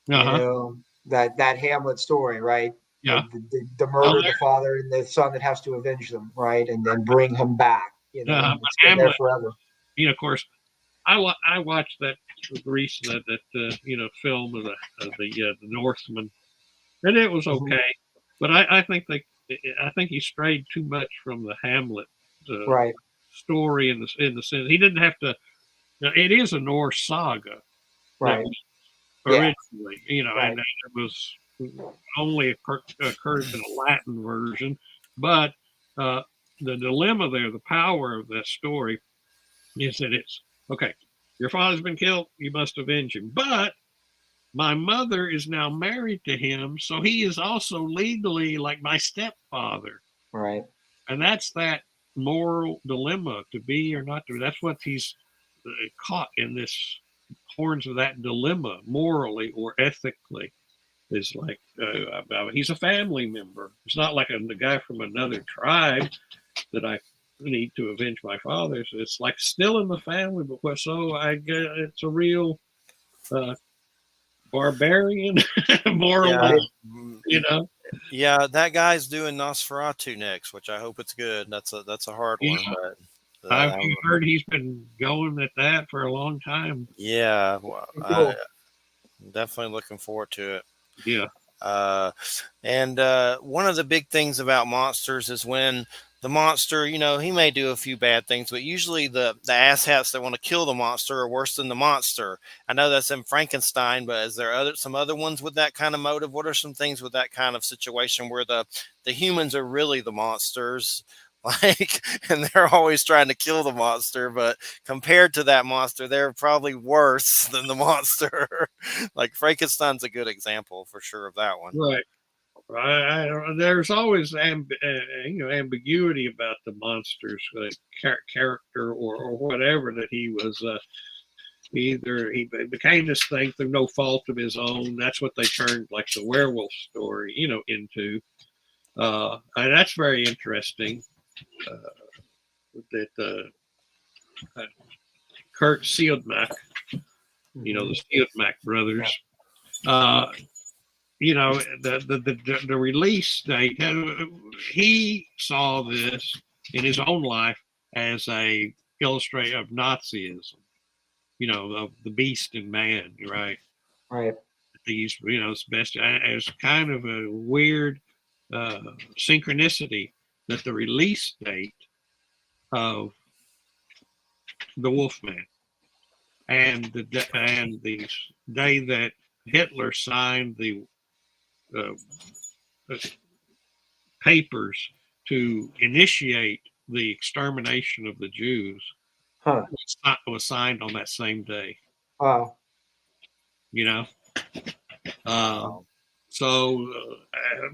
That Hamlet story, right? Yeah. The murder of the father and the son that has to avenge them, right? And then bring him back. It's been Hamlet, there forever. Of course, I watched that recent that film of the Northman, and it was okay, but I think he strayed too much from the Hamlet right. story in the sense he didn't have to. It is a Norse saga, right? Originally, right. and it was only occurred in a Latin version, but the dilemma there, the power of that story, is that it's okay. Your father's been killed. You must avenge him, but my mother is now married to him, so he is also legally like my stepfather. Right. And that's that moral dilemma, to be or not to be. That's what he's caught in this horns of that dilemma, morally or ethically. Is like he's a family member. It's not like the guy from another tribe that I need to avenge my father. So it's like still in the family, but so I get it's a real barbarian moral, Yeah, that guy's doing Nosferatu next, which I hope it's good. That's a hard one. But I've heard he's been going at that for a long time. Yeah, well, I'm definitely looking forward to it. Yeah. And one of the big things about monsters is when the monster, he may do a few bad things, but usually the asshats that want to kill the monster are worse than the monster. I know that's in Frankenstein, but is there some other ones with that kind of motive? What are some things with that kind of situation where the humans are really the monsters? And they're always trying to kill the monster, but compared to that monster, they're probably worse than the monster. Like Frankenstein's a good example for sure of that one. Right. There's always ambiguity about the monster's character or whatever, that he was either he became this thing through no fault of his own. That's what they turned like the werewolf story, into. And that's very interesting. That Kurt Siodmak, the Siodmak brothers, the release date, he saw this in his own life as a illustration of Nazism, of the beast in man, right? Right. These, it's best as kind of a weird synchronicity that the release date of the Wolfman and the day that Hitler signed the papers to initiate the extermination of the Jews was signed on that same day. Wow.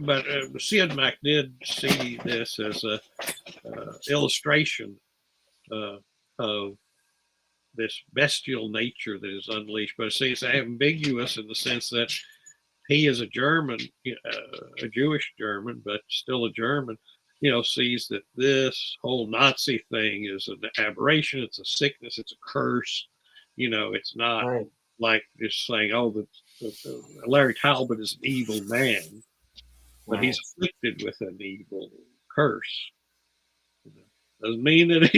But Siodmak did see this as a illustration of this bestial nature that is unleashed. But see, it's ambiguous in the sense that he is a German, a Jewish German, but still a German, sees that this whole Nazi thing is an aberration. It's a sickness. It's a curse. It's not like just saying, oh, Larry Talbot is an evil man, but he's afflicted with an evil curse. Doesn't mean that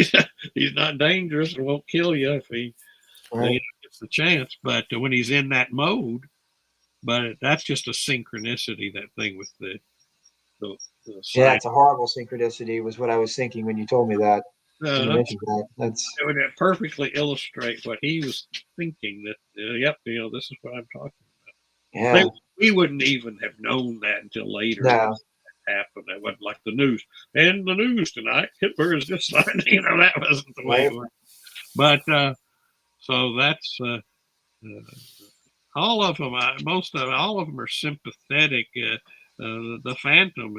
he's not dangerous and won't kill you if he gets the chance. But when he's in that mode, but that's just a synchronicity, that thing with the the Yeah, sign. it's a horrible synchronicity was what I was thinking when you told me that. When you Uh, mentioned that, that's it would perfectly illustrate what he was thinking. That yep, this is what I'm talking. They, yeah, we wouldn't even have known that until later when no, it happened. It wasn't like the news. And the news tonight, Hitler is just signed. That wasn't the way right, it was. But so that's all of them. Most of all of them are sympathetic. The Phantom,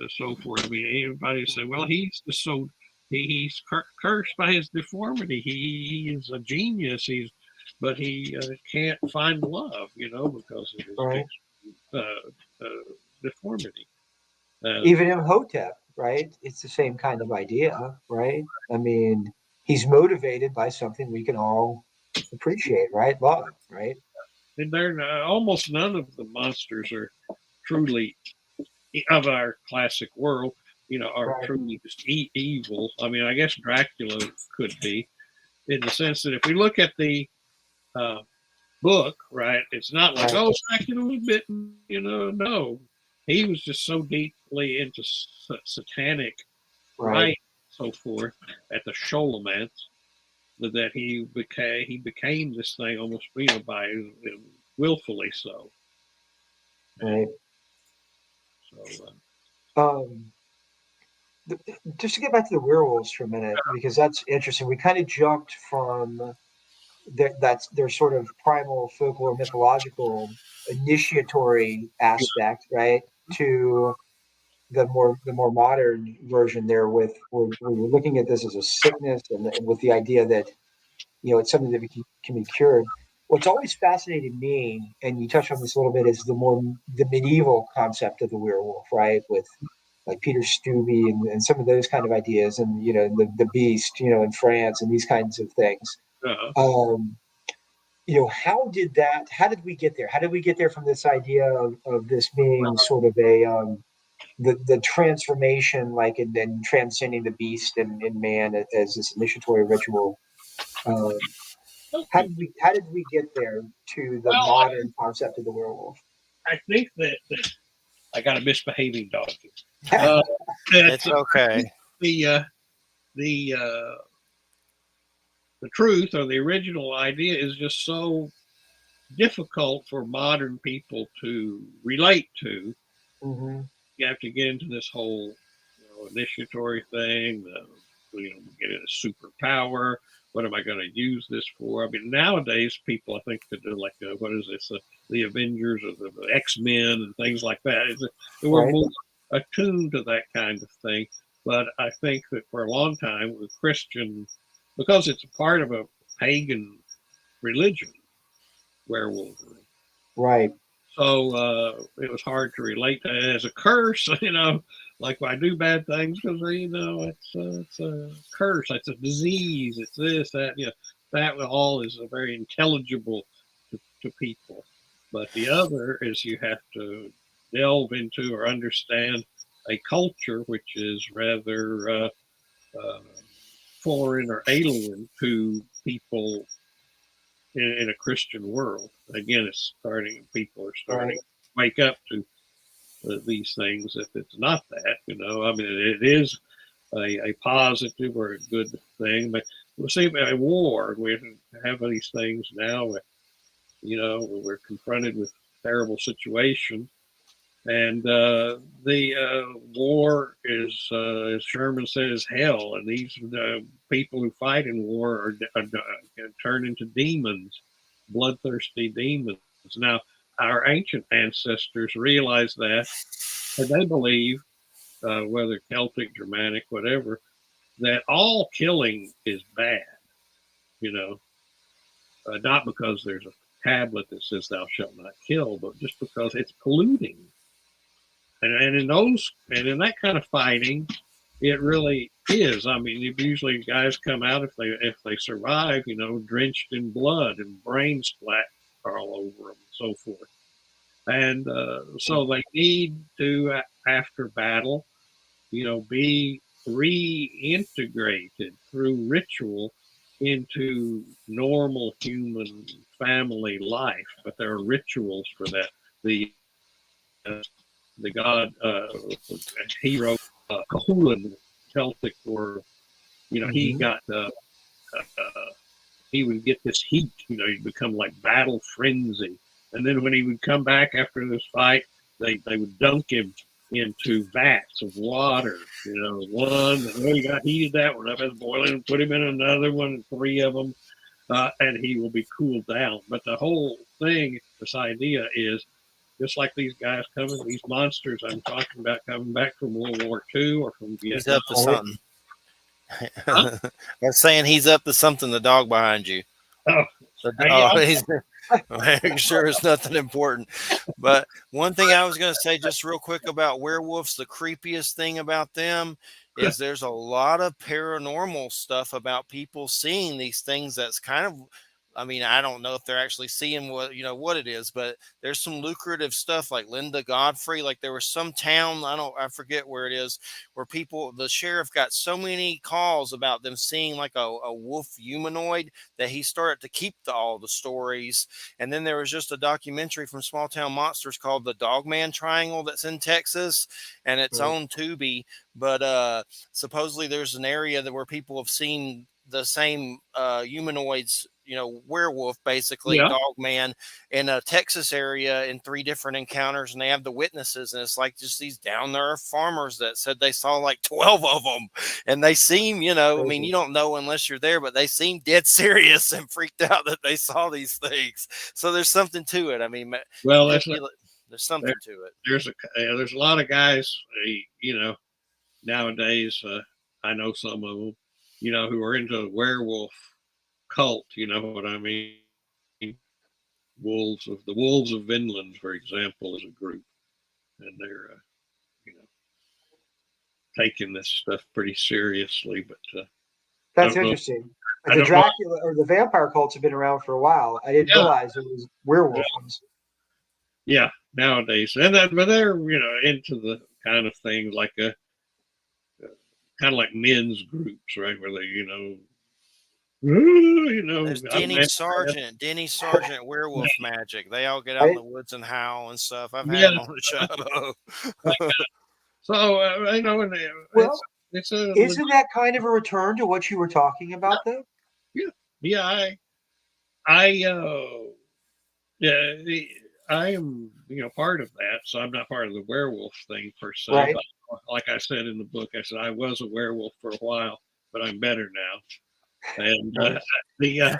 so forth. I mean, everybody say, well, he's just so he's cursed by his deformity. He is a genius. But he can't find love, because of his right. deformity. Uh, Even Imhotep, right? It's the same kind of idea, right? I mean, he's motivated by something we can all appreciate, right? Love, right? and they're almost none of the monsters are truly of our classic world, are Right, truly just evil. I mean, I guess Dracula could be, in the sense that if we look at the uh, book, right, it's not like, right, oh, Dracula was bitten, no. He was just so deeply into satanic right, right, so forth, at the Sholomance, that he became this thing almost, by willfully so. And right. so, Um, just to get back to the werewolves for a minute, because that's interesting. We kind of jumped from that's their sort of primal folklore mythological initiatory aspect, right, to the more modern version there with where you're looking at this as a sickness and with the idea that it's something that can be cured. What's always fascinated me, and you touched on this a little bit, is the medieval concept of the werewolf, right? With like Peter Stubbe and some of those kind of ideas, and the beast, in France and these kinds of things. uh, Um, how did we get there? How did we get there from this idea of this being sort of a the transformation, like, and then transcending the beast and man as this initiatory ritual? Um, how did we get there to the well, modern concept of the werewolf? I think that I got a misbehaving dog. Uh, that It's okay. the uh, the uh, the truth or the original idea is just so difficult for modern people to relate to. Hmm. You have to get into this whole initiatory thing. Get a superpower. What am I going to use this for? I mean, nowadays people, I think, could do like what is this? The Avengers or the X-Men and things like that. We're Right, more attuned to that kind of thing. But I think that for a long time, with Christian, because it's a part of a pagan religion, werewolvery. right, So it was hard to relate to it as a curse, like when I do bad things because it's a curse, it's a disease, it's this, that, that all is very intelligible to people. But the other is you have to delve into or understand a culture which is rather uh, foreign or alien to people in a Christian world. Again, people are right, starting to wake up to these things if it's not that, I mean, it is a positive or a good thing, but we'll see a war. We have these things now, we're confronted with terrible situations. And the war is, as Sherman says, hell. And these people who fight in war are turn into demons, bloodthirsty demons. Now, our ancient ancestors realized that, and they believe, whether Celtic, Germanic, whatever, that all killing is bad, you know, not because there's a tablet that says thou shalt not kill, but just because it's polluting. And in that kind of fighting, it really is. I mean, usually guys come out if they survive, drenched in blood and brain splat all over them, and so forth. And so they need to, after battle, be reintegrated through ritual into normal human family life. But there are rituals for that. The the god hero Cthulhu, Celtic, or he got he would get this heat, he'd become like battle frenzy. And then when he would come back after this fight, they would dunk him into vats of water, one, he got heated that one up, as boiling, put him in another one, 3 of them, and he will be cooled down. But the whole thing, this idea is, just like these guys coming, these monsters I'm talking about coming back from World War II or from Vietnam. He's up to something. They're saying he's up to something, the dog behind you. He's making sure it's nothing important. But one thing I was going to say just real quick about werewolves, the creepiest thing about them is there's a lot of paranormal stuff about people seeing these things that's kind of, I don't know if they're actually seeing what it is, but there's some lucrative stuff like Linda Godfrey. Like there was some town, I forget where it is, where the sheriff got so many calls about them seeing like a wolf humanoid that he started to keep all the stories. And then there was just a documentary from Small Town Monsters called The Dogman Triangle that's in Texas, and it's on Tubi. But supposedly there's an area where people have seen the same humanoids, werewolf, basically, dog man, in a Texas area in 3 different encounters, and they have the witnesses, and it's like just these down there farmers that said they saw like 12 of them, and they seem, you don't know unless you're there, but they seem dead serious and freaked out that they saw these things. So there's something to it. Well, there's something to it. There's a lot of guys, nowadays. I know some of them, who are into the werewolf cult. You know what I mean? The Wolves of Vinland, for example, is a group, and they're taking this stuff pretty seriously. But that's interesting. The Dracula or the vampire cults have been around for a while. I didn't realize it was werewolf ones. Yeah, nowadays, but they're into the kind of thing like kind of like men's groups, right? Where they There's Denny Sargent, werewolf magic. They all get out in the woods and howl and stuff. I've had them on the show. So isn't that kind of a return to what you were talking about, though? I am part of that. So I'm not part of the werewolf thing per se. Right. But like I said in the book, I said I was a werewolf for a while, but I'm better now. And the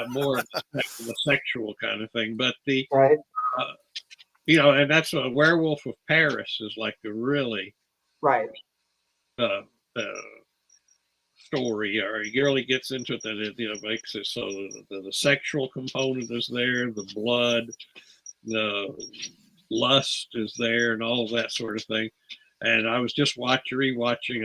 more the sexual kind of thing, but and that's a Werewolf of Paris is like the really story, or he really gets into it, that it makes it so the sexual component is there, the blood, the lust is there, and all of that sort of thing. And I was just rewatching.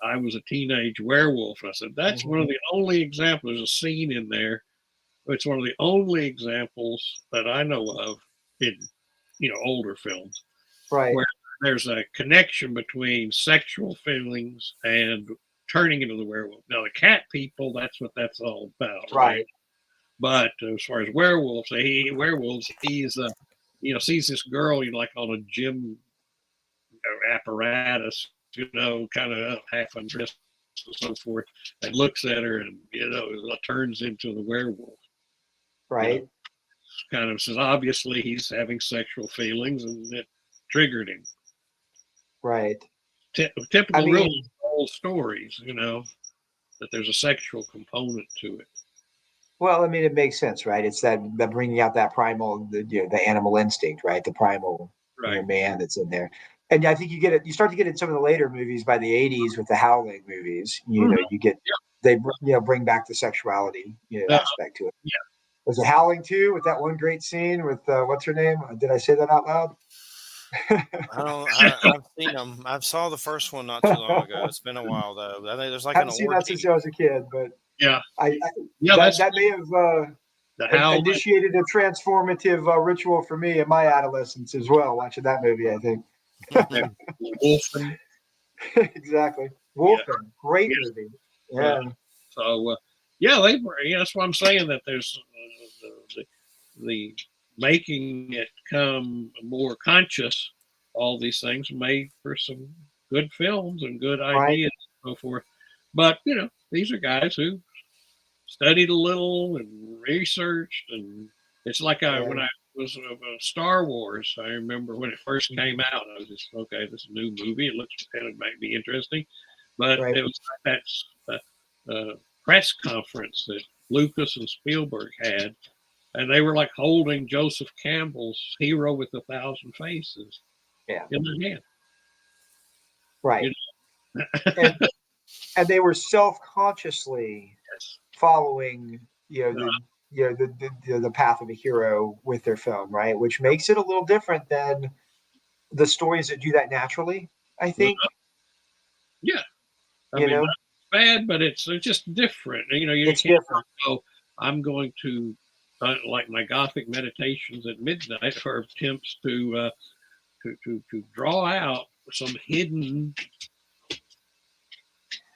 I was a teenage werewolf. And I said, that's one of the only examples. There's a scene in there. It's one of the only examples that I know of in, older films. Right. Where there's a connection between sexual feelings and turning into the werewolf. Now, the cat people, that's what that's all about. Right. But as far as werewolves, he's, sees this girl, like on a gym apparatus, kind of half undressed and so forth, and looks at her and, turns into the werewolf. Right. Kind of says, obviously he's having sexual feelings and it triggered him. Right. Typical real old stories, that there's a sexual component to it. Well, it makes sense, right? It's that bringing out that primal, the animal instinct, right? The primal man that's in there. And I think you start to get in some of the later movies by the 80s with the Howling movies. They bring back the sexuality aspect to it. Yeah. Was it Howling 2 with that one great scene with what's her name? Did I say that out loud? I've seen them. I saw the first one not too long ago. It's been a while though. I think there's like an orgy. I haven't seen that since I was a kid, but that may have initiated a transformative ritual for me in my adolescence as well. Watching that movie, I think. Wolfen. Exactly. Wolfen. Great movie. Yeah. So they were. That's what I'm saying. That there's the making it come more conscious, all these things made for some good films and good Right. ideas and so forth. But, these are guys who studied a little and researched, and it's like when I was Star Wars. I remember when it first came out, I was just, okay, this is a new movie. It might be interesting, but Right. it was like that press conference that Lucas and Spielberg had, and they were like holding Joseph Campbell's Hero with a Thousand Faces in their hand. Right. You know? And they were self-consciously Yes. following, the path of a hero with their film, right? Which makes it a little different than the stories that do that naturally, I think. Yeah. I You mean, know, not bad, but it's just different. You it's can't different. go, I'm going to, like my Gothic meditations at midnight are attempts to draw out some hidden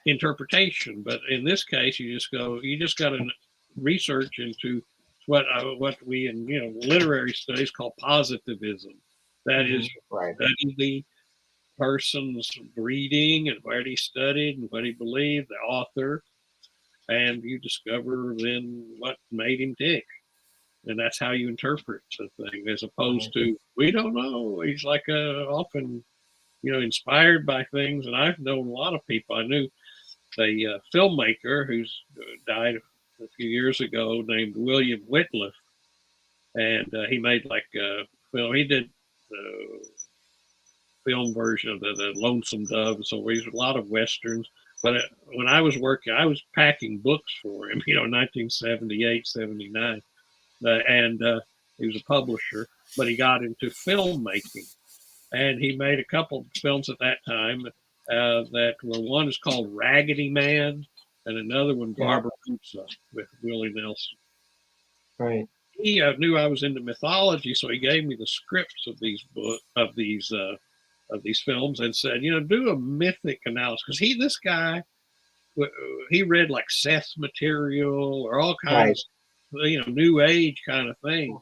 interpretation. But in this case, you just got to research into what we in literary studies call positivism. That is Right. study the person's reading and what he studied and what he believed, the author, and you discover then what made him tick. And that's how you interpret the thing, as opposed to, we don't know. He's like often, inspired by things. And I've known a lot of people. I knew a filmmaker who's died a few years ago named William Whitliff. And he made he did the film version of the Lonesome Dove. So he's a lot of Westerns. But when I was working, I was packing books for him, 1978, 79. And he was a publisher, but he got into filmmaking. And he made a couple of films at that time that were, one is called Raggedy Man, and another one, Barbarossa, with Willie Nelson. Right. He knew I was into mythology, so he gave me the scripts of these films and said, do a mythic analysis, because this guy, he read like Seth's material or all kinds of, new age kind of things,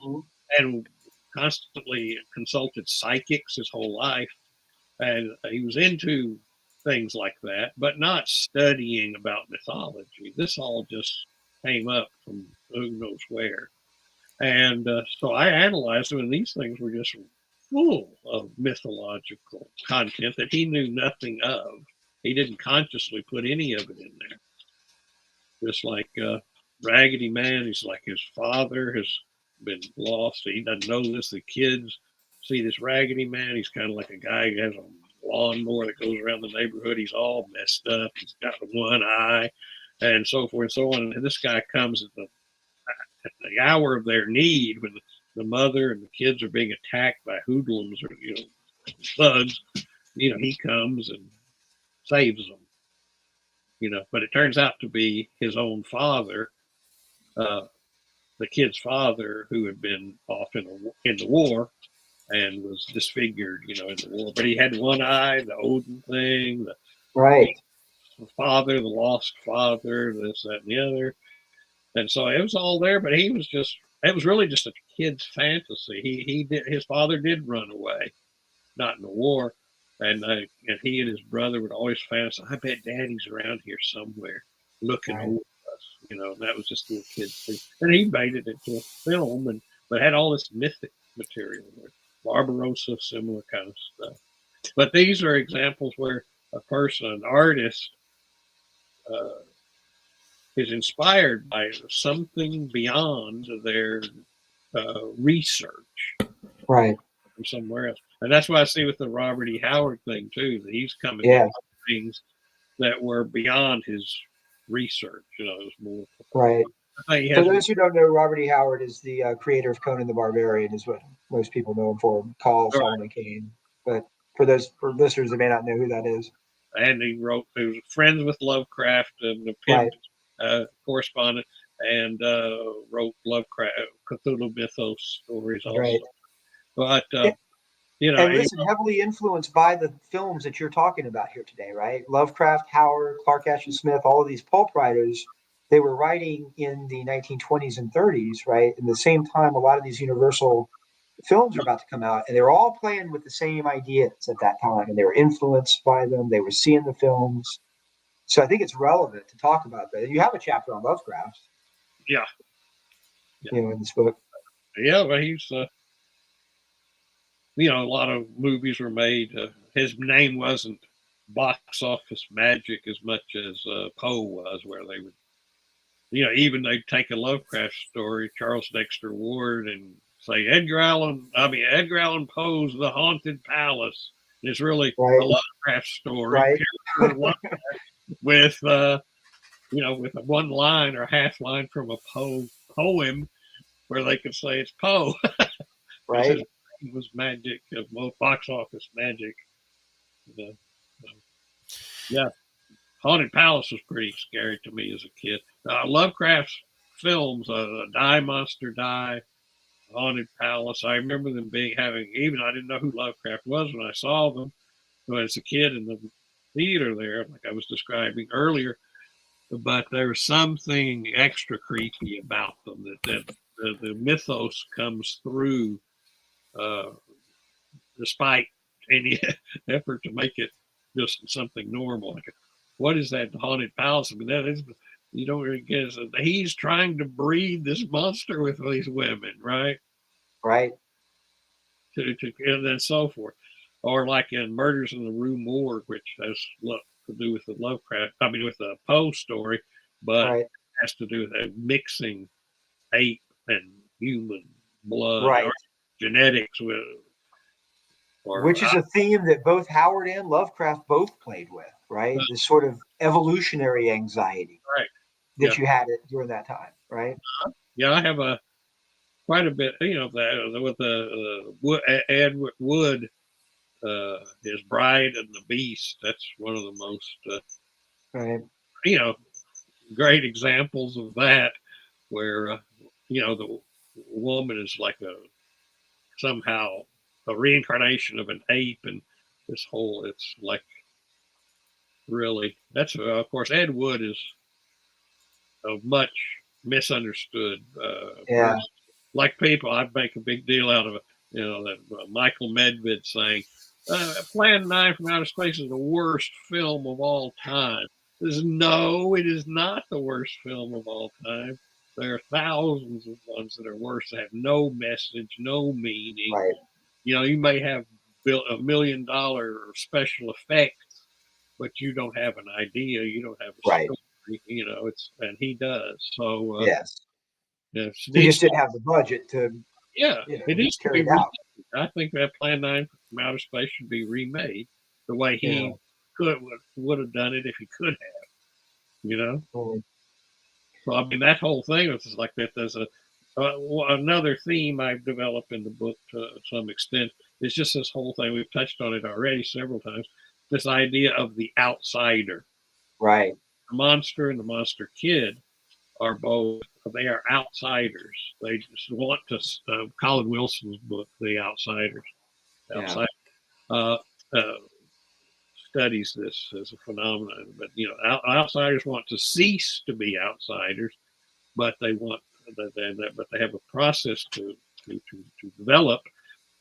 and constantly consulted psychics his whole life. And he was into things like that, but not studying about mythology. This all just came up from who knows where. And so I analyzed them, and these things were just full of mythological content that he knew nothing of. He didn't consciously put any of it in there. Just like Raggedy Man, he's like his father has been lost. He doesn't know this. The kids see this Raggedy Man. He's kind of like a guy who has a lawnmower that goes around the neighborhood. He's all messed up. He's got one eye, and so forth and so on. And this guy comes at the hour of their need, when the mother and the kids are being attacked by hoodlums or thugs. He comes and saves them. But it turns out to be his own father, the kid's father, who had been off in the war and was disfigured, in the war. But he had one eye, the Odin thing, the father, the lost father, this, that, and the other. And so it was all there, but it was really just a kid's fantasy. His father did run away, not in the war. And he and his brother would always fantasize, I bet Daddy's around here somewhere looking over us. And that was just a little kid's thing. And he made it into a film, but had all this mythic material there. Barbarossa, similar kind of stuff. But these are examples where a person, an artist, is inspired by something beyond their research. Right. From somewhere else. And that's what I see with the Robert E. Howard thing, too, that he's coming up with things that were beyond his research. It was more. Right. For those who don't know, Robert E. Howard is the creator of Conan the Barbarian, is what most people know him for. Call Solomon Kane. But for listeners that may not know who that is. And he was friends with Lovecraft and a correspondent, and wrote Lovecraft, Cthulhu mythos stories also. Right. But, and listen, heavily influenced by the films that you're talking about here today, right? Lovecraft, Howard, Clark Ashton Smith, all of these pulp writers they were writing in the 1920s and 30s, right? In the same time, a lot of these Universal films are about to come out, and they were all playing with the same ideas at that time, and they were influenced by them. They were seeing the films. So I think it's relevant to talk about that. You have a chapter on Lovecraft, Yeah, in this book. yeah. But he's a lot of movies were made. His name wasn't box office magic as much as Poe was, where they would, even they'd take a Lovecraft story, Charles Dexter Ward, and say Edgar Allan Poe's The Haunted Palace. It's really Right. a Lovecraft story, Right. with with a one line or half line from a Poe poem, where they could say it's Poe. Right. It was magic, box office magic. Yeah, Haunted Palace was pretty scary to me as a kid. Lovecraft's films, Die Monster Die, Haunted Palace. I remember them even I didn't know who Lovecraft was when I saw them. But as a kid in the theater there, like I was describing earlier, but there was something extra creepy about them that the mythos comes through, uh, despite any effort to make it just something normal. Like, what is that haunted palace? I mean, that is, you don't really get it. He's trying to breed this monster with these women, right? Right. And then so forth. Or like in Murders in the Rue Morgue, which has to do with the with the Poe story, but Right. has to do with mixing ape and human blood, Right. or genetics with, Which is a theme that both Howard and Lovecraft both played with, right? This sort of evolutionary anxiety right. that you had it during that time, right? Yeah, I have quite a bit, that with Edward Wood, his Bride and the Beast. That's one of the most, Right. great examples of that, where the woman is like somehow a reincarnation of an ape, and it's like really, that's of course Ed Wood is a much misunderstood Yeah. person. Like people, I make a big deal out of it. That Michael Medved saying, "Plan 9 from Outer Space is the worst film of all time." No, it is not the worst film of all time. There are thousands of ones that are worse, that have no message, no meaning. Right. You may have built $1 million special effects, but you don't have an idea. You don't have a Right. story. And he does. So Yes. it He needs just didn't have the budget to, it needs to carry be it out. I think that Plan 9 from Outer Space should be remade the way Yeah. he would have done it if he could have. Mm. So I mean, that whole thing was like that. There's another theme I've developed in the book to some extent. It's just this whole thing. We've touched on it already several times. This idea of the outsider. Right. The monster and the monster kid they are outsiders. They just want to. Colin Wilson's book, The Outsiders. Yeah. Uh, uh, Studies this as a phenomenon. But outsiders want to cease to be outsiders, but they have a process to develop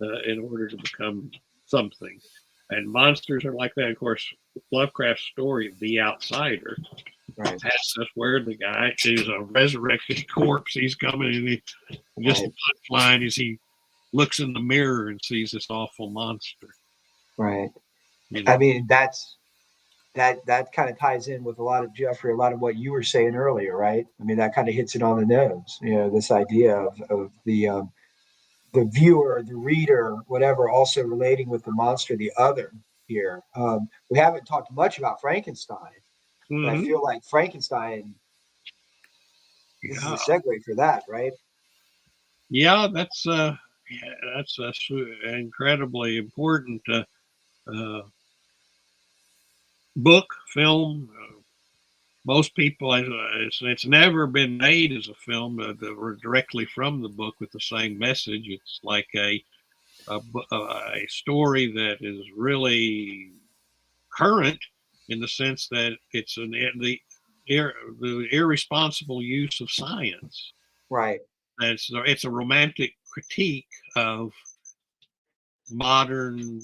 in order to become something. And monsters are like that. Of course, Lovecraft's story, The Outsider, Right. has us where the guy is a resurrected corpse. He's coming, and just the punchline is he looks in the mirror and sees this awful monster. Right. I mean, that kind of ties in with a lot of what you were saying earlier, right? I mean, that kind of hits it on the nose. This idea of the viewer, the reader, whatever, also relating with the monster, the other here. We haven't talked much about Frankenstein, but I feel like Frankenstein. This is a segue for that, right? Yeah, that's incredibly important. Book, film. Most people, it's never been made as a film or directly from the book with the same message. It's like a story that is really current in the sense that it's the irresponsible use of science. Right. It's a romantic critique of modern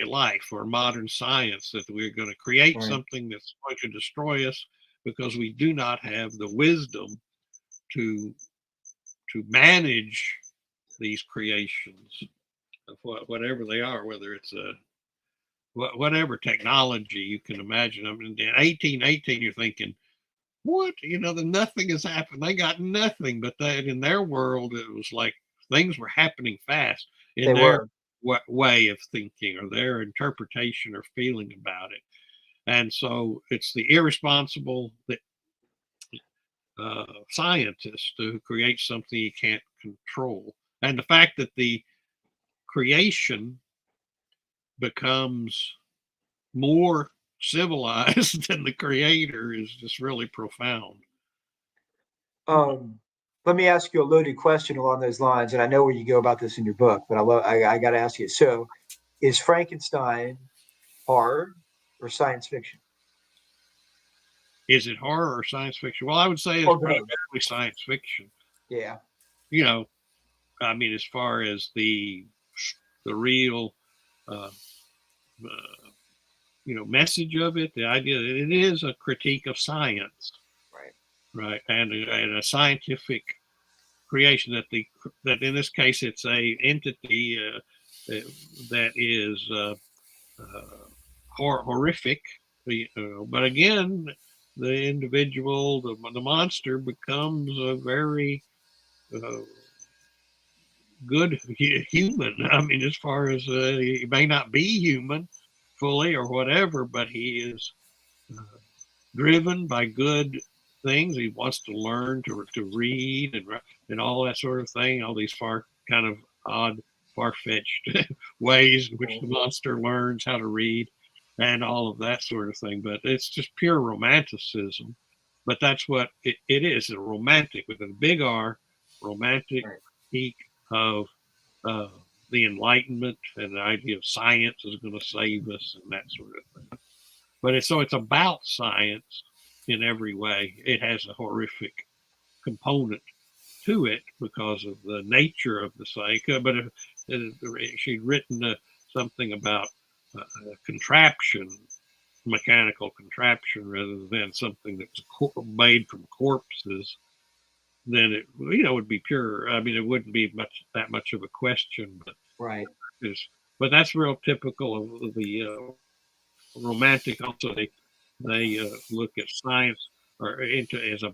life or modern science, that we're going to create Right. something that's going to destroy us because we do not have the wisdom to manage these creations of whatever they are, whether it's a whatever technology you can imagine. I mean, in 1818, you're thinking, what? Nothing has happened. They got nothing. But that in their world, it was like things were happening fast in They their were. way of thinking or their interpretation or feeling about it. And so it's the irresponsible scientist who creates something he can't control. And the fact that the creation becomes more civilized than the creator is just really profound. Let me ask you a loaded question along those lines, and I know where you go about this in your book, but I got to ask you. So, is Frankenstein horror or science fiction? Is it horror or science fiction? Well, I would say it's Or both? primarily science fiction. Yeah. You know, I mean, as far as the real, uh, message of it, the idea that it is a critique of science, Right. right, and a scientific creation that in this case it's a entity that is horrific, but again, the individual, the monster becomes a very uh, good human. I mean, as far as he may not be human fully or whatever, but he is uh, driven by good things. He wants to learn to read and all that sort of thing. All these kind of odd, far fetched ways in which the monster learns how to read, and all of that sort of thing. But it's just pure romanticism. But that's what it is, a romantic with a big R, romantic critique of uh, the Enlightenment and the idea of science is going to save us and that sort of thing. But it's about science in every way. It has a horrific component to it because of the nature of the science. But she'd written something about a contraption, mechanical contraption, rather than something that's made from corpses. Then it would be pure. I mean, it wouldn't be that much of a question. But right. But that's real typical of the romantic. Also, they look at science or into as a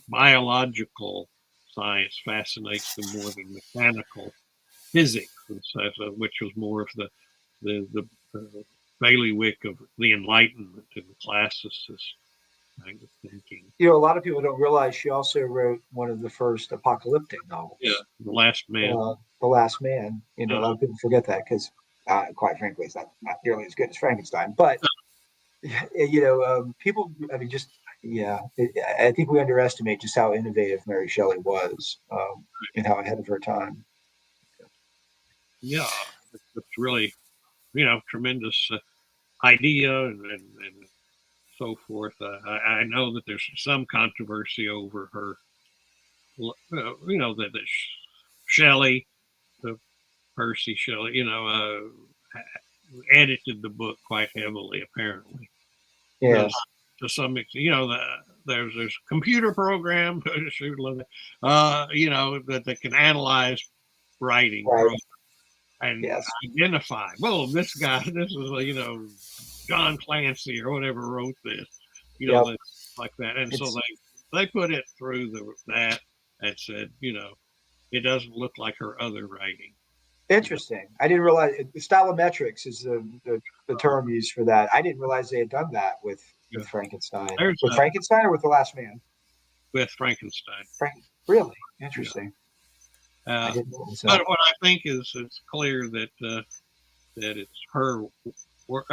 biological science fascinates them more than mechanical physics, which was more of the bailiwick of the Enlightenment and the classicist kind of thinking. A lot of people don't realize she also wrote one of the first apocalyptic novels. Yeah, The Last Man. The Last Man. A lot of people forget that because, quite frankly, it's not nearly as good as Frankenstein. But people. I mean, I think we underestimate just how innovative Mary Shelley was, and how ahead of her time. Yeah, it's really, tremendous idea and so forth. I know that there's some controversy over her, that Shelley, Percy Shelley, edited the book quite heavily, apparently. Yes. To some extent, there's a computer program, that can analyze writing and identify. Well, this is John Clancy or whatever wrote this, like that. And so they put it through that and said, it doesn't look like her other writing. Interesting. I didn't realize stylometrics is the term used for that. I didn't realize they had done that with Frankenstein. With Frankenstein or with The Last Man? With Frankenstein. Really? Interesting. I didn't know that. But what I think is it's clear that that it's her work.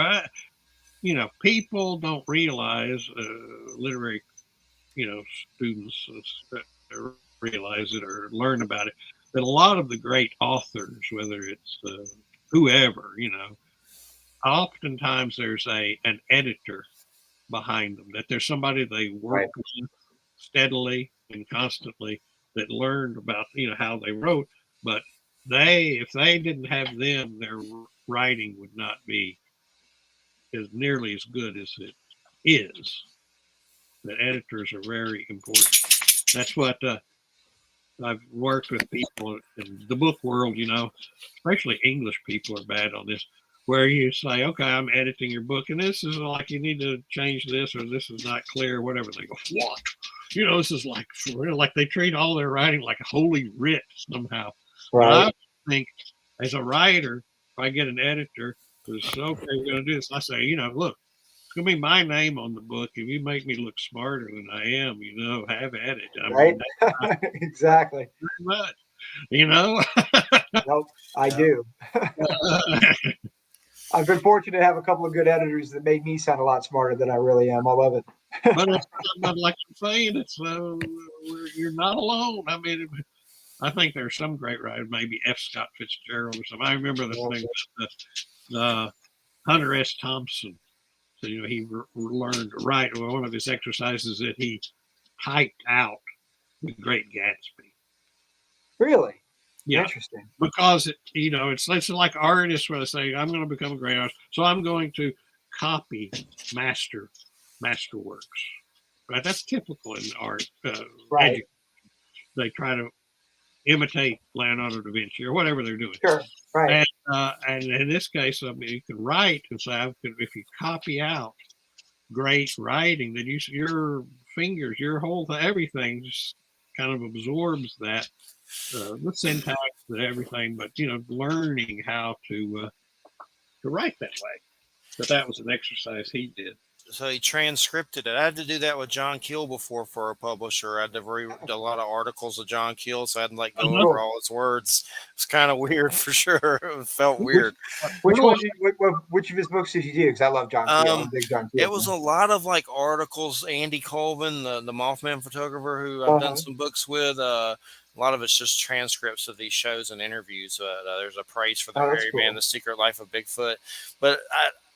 People don't realize, literary, students realize it or learn about it, that a lot of the great authors, whether it's whoever, oftentimes there's an editor behind them, that there's somebody they worked with steadily and constantly that learned about, how they wrote. But if they didn't have them, their writing would not be as nearly as good as it is. That editors are very important. That's what I've worked with people in the book world, especially English people are bad on this, where you say, okay, I'm editing your book, and this is like, you need to change this, or this is not clear, or whatever. They go, what? This is like, for real, like they treat all their writing like a holy writ somehow. Right. But I think, as a writer, if I get an editor who's, okay, we're going to do this, I say, look, it's going to be my name on the book. If you make me look smarter than I am, have at it. Right? Exactly. Much, Nope, I do. I've been fortunate to have a couple of good editors that made me sound a lot smarter than I really am. I love it. But like I'm saying, it's you're not alone. I mean, I think there's some great writers, maybe F. Scott Fitzgerald or something. I remember the thing with Hunter S. Thompson. So, he learned to write. Well, one of his exercises that he typed out The Great Gatsby. Really? Yeah. Interesting. Because, it's like artists where they say, I'm going to become a great artist, so I'm going to copy masterworks. Right? That's typical in art. Right. They try to imitate Leonardo da Vinci or whatever they're doing. Sure. Right. And in this case, I mean, you can write and say, if you copy out great writing, then your fingers, your whole everything just kind of absorbs that, the syntax and everything. But learning how to write that way. But that was an exercise he did. So he transcribed it. I had to do that with John Keel before for a publisher. I had to read a lot of articles of John Keel, so I had to go over all his words. It's kind of weird for sure. It felt weird. Which of his books did you do? Because I love John Keel. I'm a big John Keel. It was a lot of articles. Andy Colvin, the Mothman photographer, who I've done some books with. A lot of it's just transcripts of these shows and interviews. There's a Praise for the Hairy Man, The Secret Life of Bigfoot. But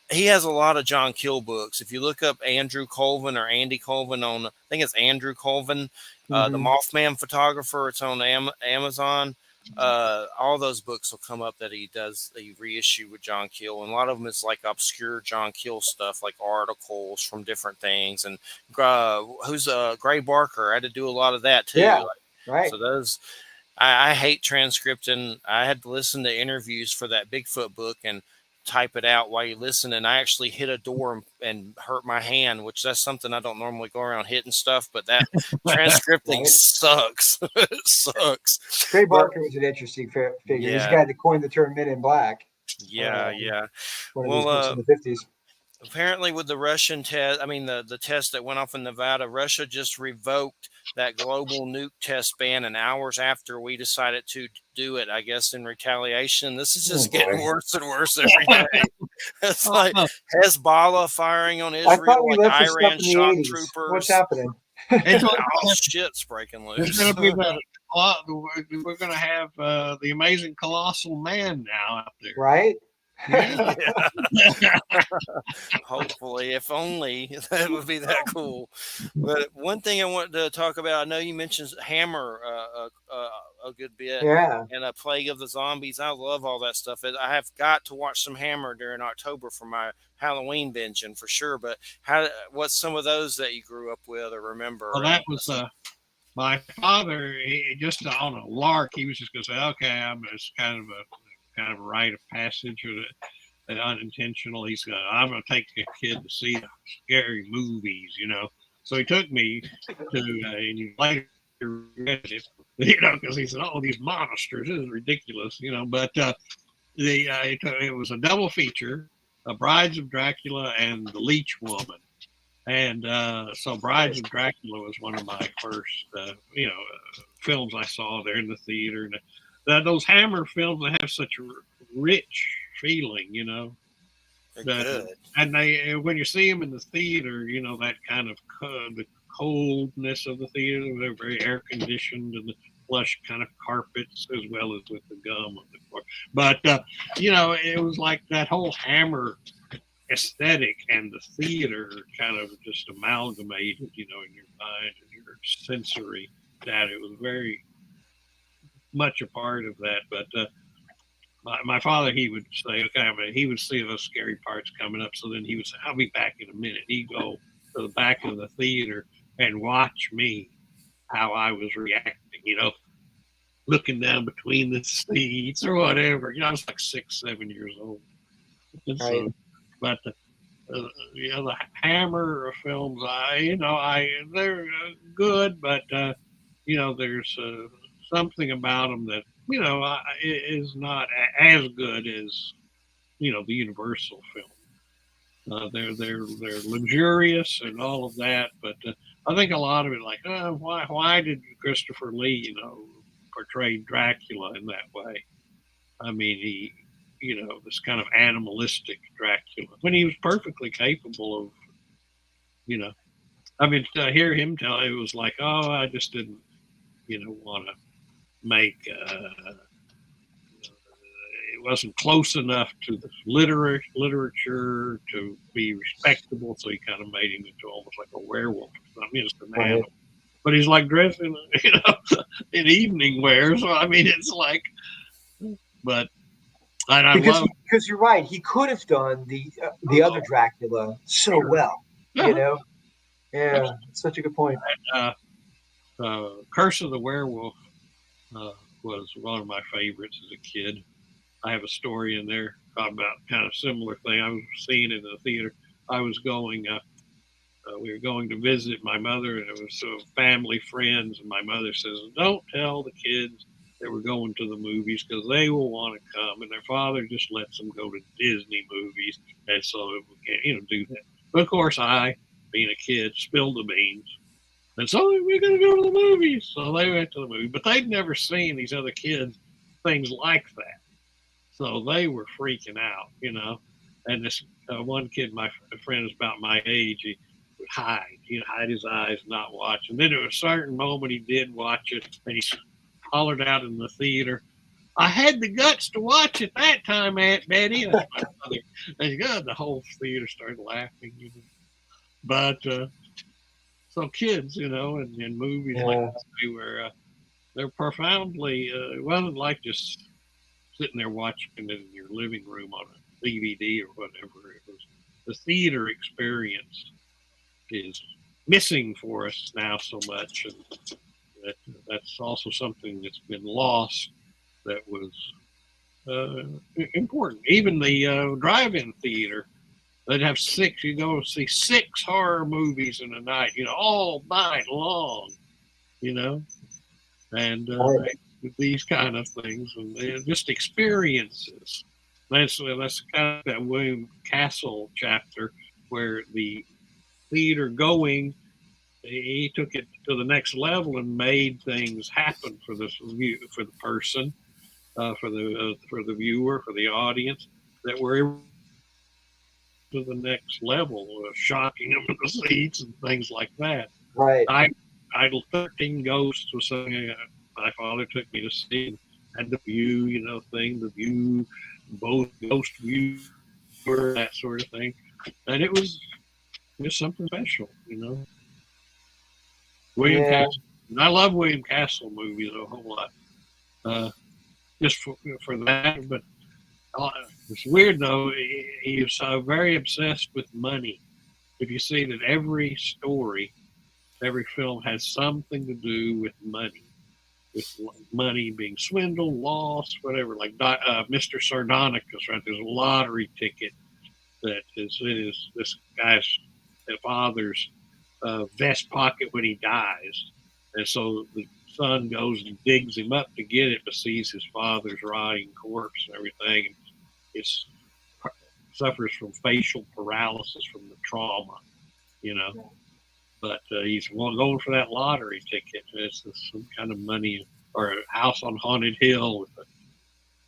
he has a lot of John Keel books. If you look up Andrew Colvin or Andy Colvin I think it's Andrew Colvin, the Mothman photographer, it's on Amazon. All those books will come up that he reissue with John Keel. And a lot of them is obscure John Keel stuff, like articles from different things. And who's Gray Barker? I had to do a lot of that too. Yeah, right. So those, I hate transcripting. I had to listen to interviews for that Bigfoot book and type it out while you listen, and I actually hit a door and hurt my hand, which that's something I don't normally go around hitting stuff, but that transcripting sucks. It sucks. Gray Barker was an interesting figure. Yeah. He's the guy that coined the term Men in Black. Yeah. One of his books in the 50s. Apparently with the Russian test, the test that went off in Nevada, Russia just revoked that global nuke test ban, and hours after we decided to do it, I guess, in retaliation. This is just getting worse and worse every day. It's like Hezbollah firing on Israel, I thought we left Iran shock 80s. troopers. What's happening? Shit's breaking loose. It's going to be we're going to have the amazing colossal man now out there. Right? Yeah. Hopefully, if only that would be that cool. But one thing I wanted to talk about, I know you mentioned Hammer a good bit, and a Plague of the Zombies. I love all that stuff. I have got to watch some Hammer during October for my Halloween binging for sure. But what's some of those that you grew up with or remember? Well, that was my father. He just on a lark, he was just going to say, "Okay, I'm just kind of a rite of passage or that unintentional. I'm going to take a kid to see scary movies, So he took me to, and he later read it, because he said, "Oh, these monsters, this is ridiculous," But it was a double feature, Brides of Dracula and The Leech Woman. And so Brides of Dracula was one of my first, films I saw there in the theater. And those Hammer films, they have such a rich feeling, Good. And they, when you see them in the theater, that kind of the coldness of the theater, they're very air conditioned and the plush kind of carpets, as well as with the gum on the floor. But it was like that whole Hammer aesthetic and the theater kind of just amalgamated, in your mind and your sensory, that it was very much a part of that. But my father, he would say, okay, he would see those scary parts coming up. So then he would say, I'll be back in a minute. He'd go to the back of the theater and watch me, how I was reacting, looking down between the seats or whatever. I was like 6, 7 years old. And Right. so, but the Hammer films, they're good, but there's something about them that is not as good as the Universal film. They're luxurious and all of that, but I think a lot of it, like, why did Christopher Lee, portray Dracula in that way? I mean, he, this kind of animalistic Dracula, when he was perfectly capable of, to hear him tell it was like, oh, I just didn't, want to make. It wasn't close enough to the literature to be respectable, so he kind of made him into almost like a werewolf. It's an animal, but he's like dressed in, in evening wear. So it's like, but because you're right, he could have done the other Dracula so well, Yeah, it's such a good point. Curse of the Werewolf was one of my favorites as a kid. I have a story in there about kind of similar thing. I was seeing it in the theater. I was going, we were going to visit my mother, and it was family friends. And my mother says, "Don't tell the kids that we're going to the movies because they will want to come." And their father just lets them go to Disney movies, and so we can't, do that. But of course, I, being a kid, spilled the beans. And so we're going to go to the movies. So they went to the movie, but they'd never seen these other kids things like that. So they were freaking out, And this one kid, my friend, is about my age. He would hide, hide his eyes, not watch. And then at a certain moment, he did watch it, and he hollered out in the theater, "I had the guts to watch it that time, Aunt Betty." That's my mother. And God, the whole theater started laughing. But so kids, and movies like that, they're profoundly. It wasn't like just sitting there watching it in your living room on a DVD or whatever. It was the theater experience is missing for us now so much, and that's also something that's been lost. That was important. Even the drive-in theater, they'd have 6. You go see 6 horror movies in a night, all night long, and these kind of things, and just experiences. That's kind of that William Castle chapter where the theater going, he took it to the next level and made things happen for the person, for the viewer, for the audience, that were to the next level, shocking them in the seats and things like that. Right. Idle 13 Ghosts was something my father took me to see. Had the view, thing, the view, both ghost view, that sort of thing. And it was just something special, William Castle. And I love William Castle movies a whole lot. Just for that. But it's weird, though. He was very obsessed with money. If you see that every story, every film has something to do with money. With money being swindled, lost, whatever. Like Mr. Sardonicus, right? There's a lottery ticket that is in this guy's father's vest pocket when he dies. And so the son goes and digs him up to get it, but sees his father's rotting corpse and everything. It suffers from facial paralysis from the trauma, But he's going for that lottery ticket. It's some kind of money, or a house on Haunted Hill with the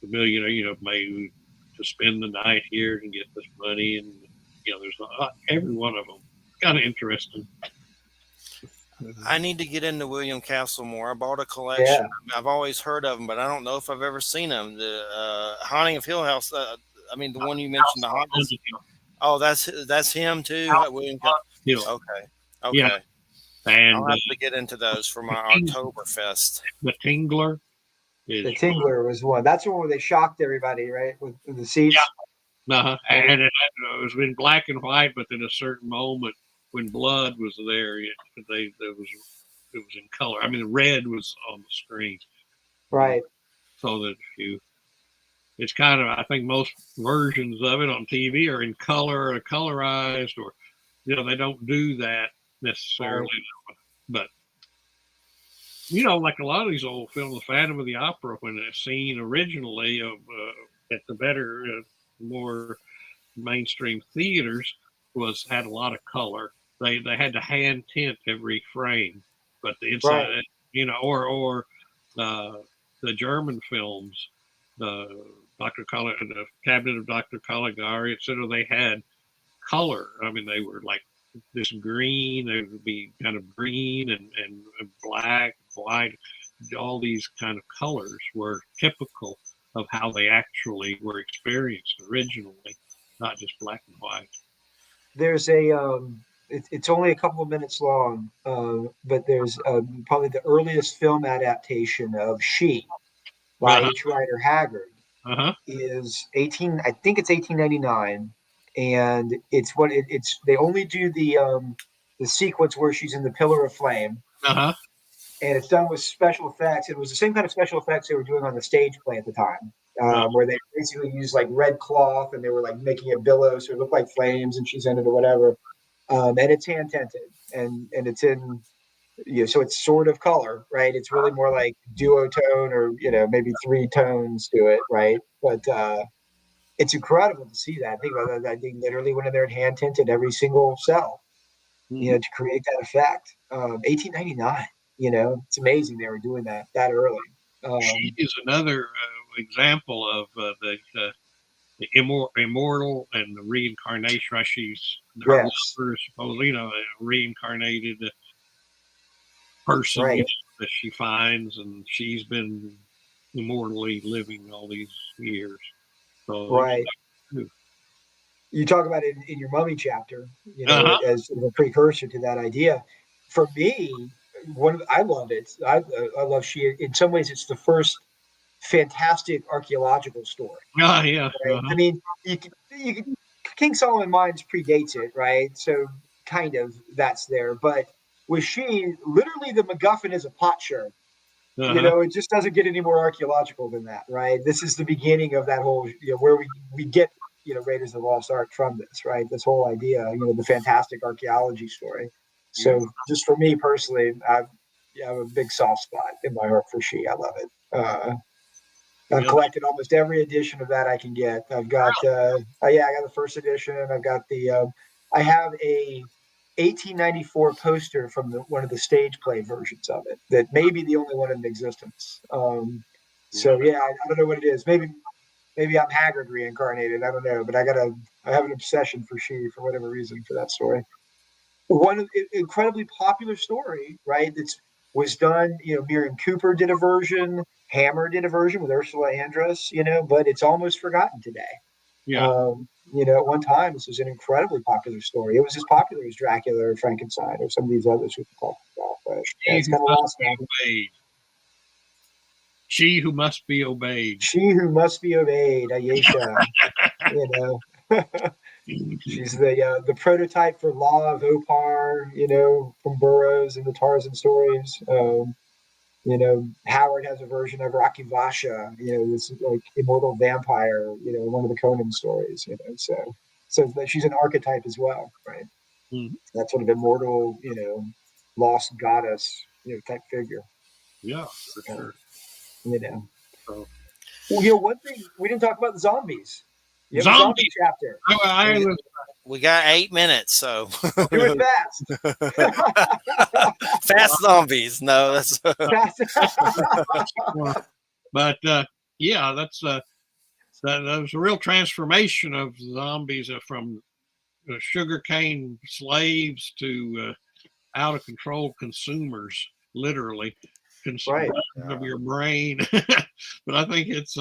millionaire, made to spend the night here and get this money. And, there's every one of them. Kind of interesting. I need to get into William Castle more. I bought a collection. Yeah. I've always heard of him, but I don't know if I've ever seen him. The Haunting of Hill House. The one you mentioned, the Haunted. Oh, that's him too. William. Hill. Okay. Yeah, Okay. and I'll have to get into those for my Oktoberfest. the Tingler is The Tingler was one. That's the one where they shocked everybody, right? With the seats. and it was in black and white, but in a certain moment when blood was there, it was in color. I mean, the red was on the screen, Right. so that it's kind of, I think most versions of it on TV are in color or colorized, or they don't do that necessarily, Right. but. Like a lot of these old films, the Phantom of the Opera, when it's seen originally of at the better, more mainstream theaters, had a lot of color. They had to hand tint every frame, but the inside, Right. or the German films, the Cabinet of Dr. Caligari, etc. They had color. I mean, they were like this green. They would be kind of green and black, white. All these kind of colors were typical of how they actually were experienced originally, not just black and white. There's a it's only a couple of minutes long, but there's probably the earliest film adaptation of She by Uh-huh. H. Rider Haggard Uh-huh. is 18. I think it's 1899, and it's they only do the sequence where she's in the pillar of flame, Uh-huh. and it's done with special effects. It was the same kind of special effects they were doing on the stage play at the time, where they basically used like red cloth and they were like making it billow so it looked like flames and she's in it or whatever. And it's hand tinted and it's in so it's sort of color, right? It's really more like duotone or maybe three tones to it, right? But it's incredible to see that. Think about that. They literally went in there and hand tinted every single cell, Mm-hmm. to create that effect. 1899, it's amazing they were doing that early. She is another example of the immortal and the reincarnation. Right? She's her Yes, lover, supposedly, a reincarnated person right. that she finds, and she's been immortally living all these years. So, Right. You talk about it in your mummy chapter, uh-huh. as a precursor to that idea. For me, I love it. I love she. In some ways, it's the first fantastic archaeological story. Yeah. Right? I Uh-huh. mean, King Solomon Mines predates it, right? So kind of that's there, but with she, literally the MacGuffin is a potsherd. Uh-huh. It just doesn't get any more archaeological than that, right? This is the beginning of that whole, where we get, Raiders of the Lost Ark from this, right? This whole idea, the fantastic archaeology story. Yeah. So just for me personally, I have a big soft spot in my heart for She. I love it. I've Yeah. collected almost every edition of that I can get. I've got, I got the first edition. I've got I have a 1894 poster from one of the stage play versions of it that may be the only one in existence. So yeah, I don't know what it is. Maybe I'm Haggard reincarnated. I don't know, but I have an obsession for She for whatever reason for that story. One incredibly popular story, right? That's was done. Miriam Cooper did a version. Hammer did a version with Ursula Andress. But it's almost forgotten today. Yeah. At one time, this was an incredibly popular story. It was as popular as Dracula or Frankenstein or some of these others we can talk about. But yeah, She it's who kind of must lost be now. obeyed. She who must be obeyed. She who must be obeyed, Ayesha. You know. She's the prototype for Law of Opar, from Burroughs and the Tarzan stories. Howard has a version of Rocky Vasha, this like immortal vampire, one of the Conan stories, so she's an archetype as well, right? Mhm. That sort of immortal, lost goddess, type figure. Yeah, for Uh, sure. you know, So, well, one thing we didn't talk about the zombies. You have a zombie zombies. chapter. I was We got 8 minutes, so Do it fast. fast zombies. No, that's Fast. but yeah, that was a real transformation of zombies from sugarcane slaves to out of control consumers, literally Right. of your brain. But I think it's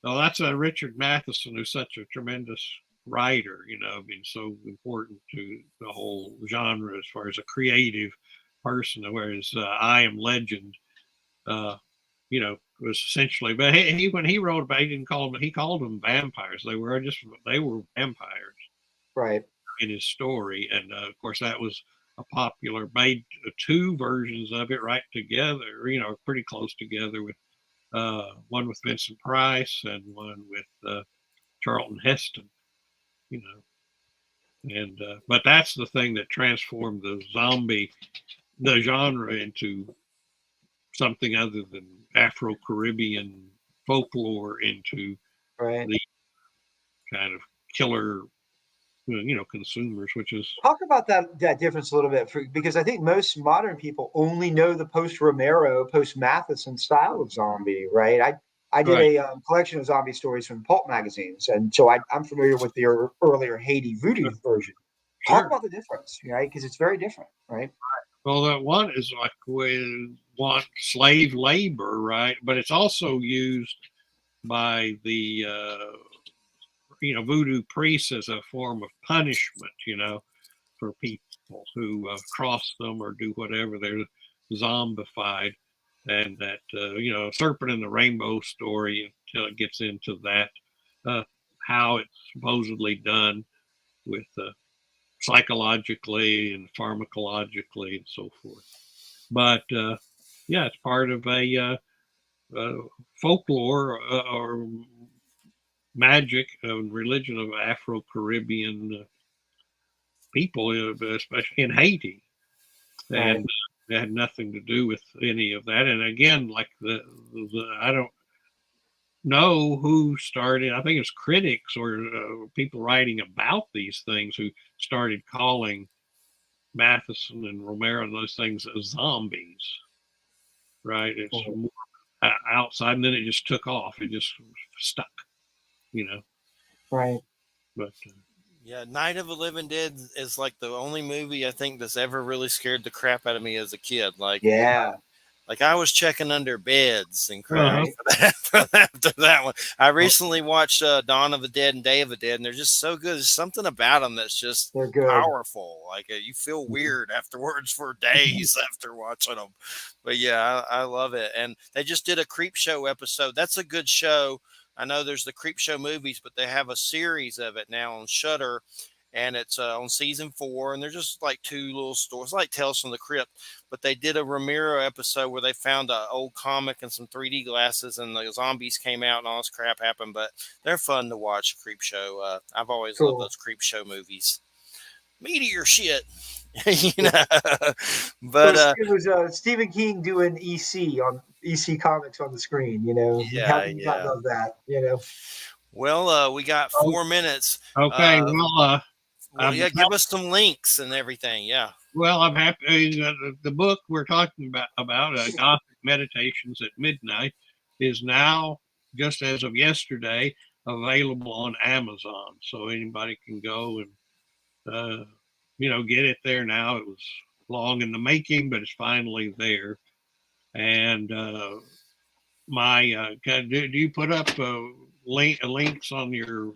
that's Richard Matheson, who's such a tremendous writer, being so important to the whole genre as far as a creative person. Whereas I Am Legend, was essentially, but when he wrote about, he called them vampires. They were vampires Right. in his story. And of course, that was a popular, made two versions of it right together, pretty close together, with one with Vincent Price and one with Charlton Heston, you know. And but that's the thing that transformed the genre into something other than Afro-Caribbean folklore into Right. the kind of killer, consumers, which is Talk about that difference a little bit, because I think most modern people only know the post Romero, post Matheson style of zombie, right? I did right. a collection of zombie stories from pulp magazines, and so I'm familiar with the earlier Haiti Voodoo version. Talk Sure. about the difference, right? Because it's very different, right? Well, that one is like we want slave labor, right? But it's also used by the voodoo priests as a form of punishment, for people who cross them or do whatever. They're zombified, and that Serpent in the Rainbow story, until it gets into that, how it's supposedly done with psychologically and pharmacologically and so forth. But yeah, it's part of a folklore or magic and religion of Afro-Caribbean people, especially in Haiti, Right. and it had nothing to do with any of that. And again, like I don't know who started. I think it's critics or people writing about these things who started calling Matheson and Romero and those things as zombies. Right? It's more outside, and then it just took off. It just stuck, you know. Right. But Yeah, Night of the Living Dead is like the only movie I think that's ever really scared the crap out of me as a kid. Yeah. Like I was checking under beds and crap Right. after that one. I recently watched Dawn of the Dead and Day of the Dead, and they're just so good. There's something about them that's just They're good. powerful. Like you feel weird afterwards for days after watching them. But yeah, I love it. And they just did a Creep Show episode. That's a good show. I know there's the Creep Show movies, but they have a series of it now on Shudder, and it's on season 4. And they're just like two little stories, like Tales from the Crypt. But they did a Ramiro episode where they found an old comic and some 3D glasses, and the zombies came out and all this crap happened. But they're fun to watch. Creep Show. I've always loved Cool. those Creep Show movies. Meteor shit, you know. But So it was Stephen King doing EC on EC Comics on the screen. How yeah, can you not yeah. love that? Well, we got oh, 4 minutes. okay, Well, yeah, give us some links and everything. Yeah. I'm happy. The book we're talking about Gothic Meditations at Midnight, is now, just as of yesterday, available on Amazon. So anybody can go and get it there now. It was long in the making, but it's finally there. And do you put up links on your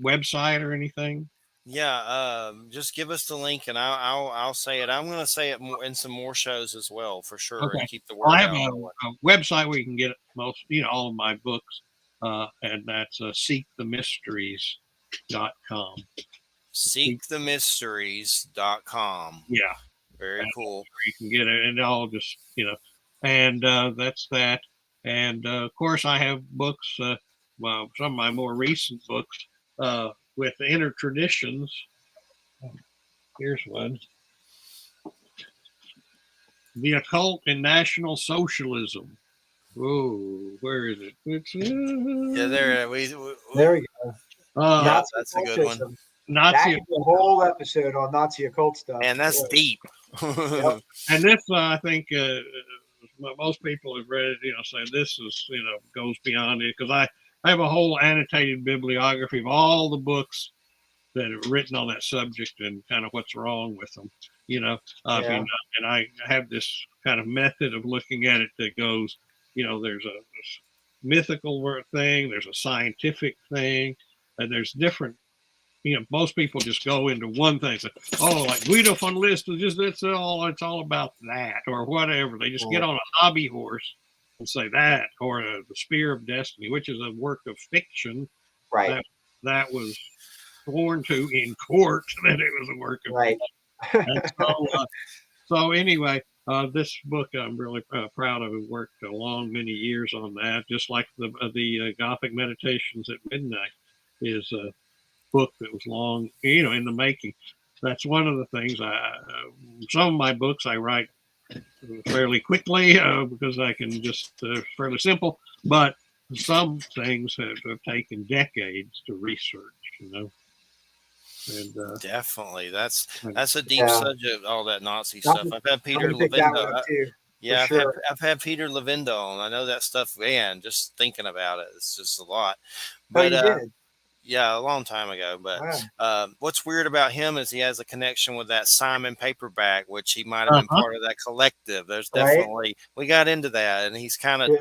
website or anything? Yeah, just give us the link and I'll say it. I'm going to say it more in some more shows as well for sure, and Okay. keep the Well, word I have out. a website where you can get all of my books, and that's seekthemysteries.com. Seekthemysteries.com. Yeah, Very cool. you can get it, and all just and that's that. And of course, I have books. Some of my more recent books with the inner traditions. Here's one. The Occult in National Socialism. Oh, where is it? Yeah, there we There we go. yeah, Nazi that's a good one. occultism. That Nazi. could be a whole episode on Nazi occult stuff. And that's deep. Yep. And this, I think, most people have read it, say this is, goes beyond it, because I have a whole annotated bibliography of all the books that are written on that subject and kind of what's wrong with them, Yeah. and I have this kind of method of looking at it that goes, there's a mythical thing, there's a scientific thing, and there's different most people just go into one thing. So, oh, like Guido von List is just it's all about that or whatever. They just get on a hobby horse and say that, or the Spear of Destiny, which is a work of fiction, Right. That was sworn to in court that it was a work of fiction. And so anyway, this book I'm really proud of. It worked a long many years on that, just like the Gothic Meditations at Midnight is a book that was long, in the making. That's one of the things. Some of my books I write fairly quickly because I can just fairly simple, but some things have taken decades to research. And definitely, that's a deep subject. All that Nazi stuff. I've had Peter Levindo. Yeah, sure. I've had Peter Levindo on. I know that stuff. Man, just thinking about it, it's just a lot. But you did? yeah, a long time ago. But what's weird about him is he has a connection with that Simon paperback, which he might have been part of that collective. There's definitely we got into that, and he's kind of.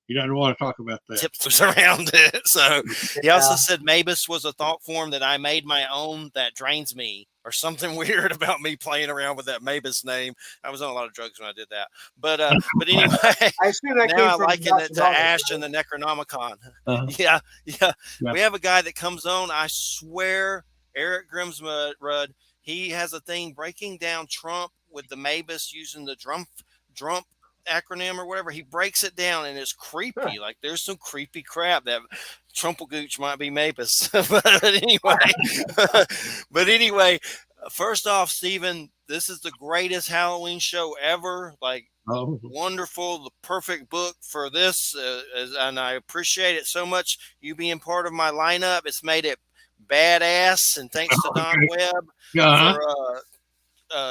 You don't want to talk about that. Tips around it. So he also said Mabus was a thought form that I made my own that drains me, or something weird about me playing around with that Mabus name. I was on a lot of drugs when I did that. But anyway, I assume that now I liken it to Ash and the Necronomicon. Yeah. We have a guy that comes on, I swear, Eric Grimsrud, he has a thing breaking down Trump with the Mabus using the Drump acronym or whatever. He breaks it down and it's creepy. Like there's some creepy crap that Trumplegooch might be Mabus. but anyway, first off, Stephen, this is the greatest Halloween show ever. Like wonderful, the perfect book for this, and I appreciate it so much. You being part of my lineup, it's made it badass. And thanks to Don Webb for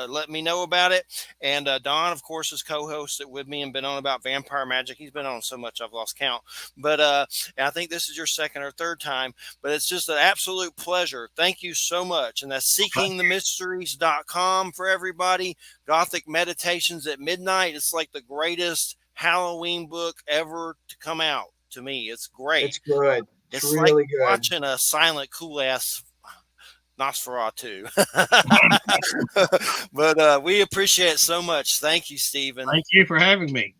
let me know about it. And Don, of course, has co-hosted with me and been on about vampire magic. He's been on so much I've lost count. But I think this is your second or third time. But it's just an absolute pleasure. Thank you so much. And that's seekingthemysteries.com for everybody. Gothic Meditations at Midnight. It's like the greatest Halloween book ever to come out to me. It's great. It's good. It's really like good. watching a silent, cool-ass Nosferatu. But we appreciate it so much. Thank you, Stephen. Thank you for having me.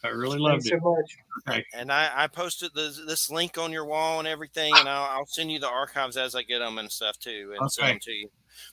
I really loved it. Thanks so much. Okay. And I posted this link on your wall and everything, and I'll send you the archives as I get them and stuff too, and send them to you.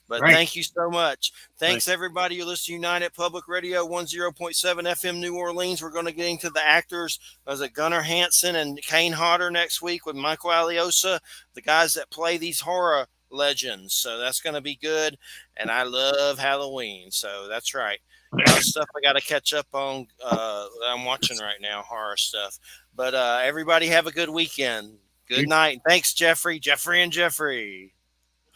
But thank you so much. Thanks, everybody. You're listening to United Public Radio 10.7 FM New Orleans. We're going to get into the actors. Was it Gunnar Hansen and Kane Hodder next week with Michael Aliosa, the guys that play these horror legends. So that's going to be good. And I love Halloween. So that's right. A lot of stuff I got to catch up on. I'm watching right now, horror stuff. But everybody have a good weekend. Good night. Thanks, Jeffrey and Jeffrey.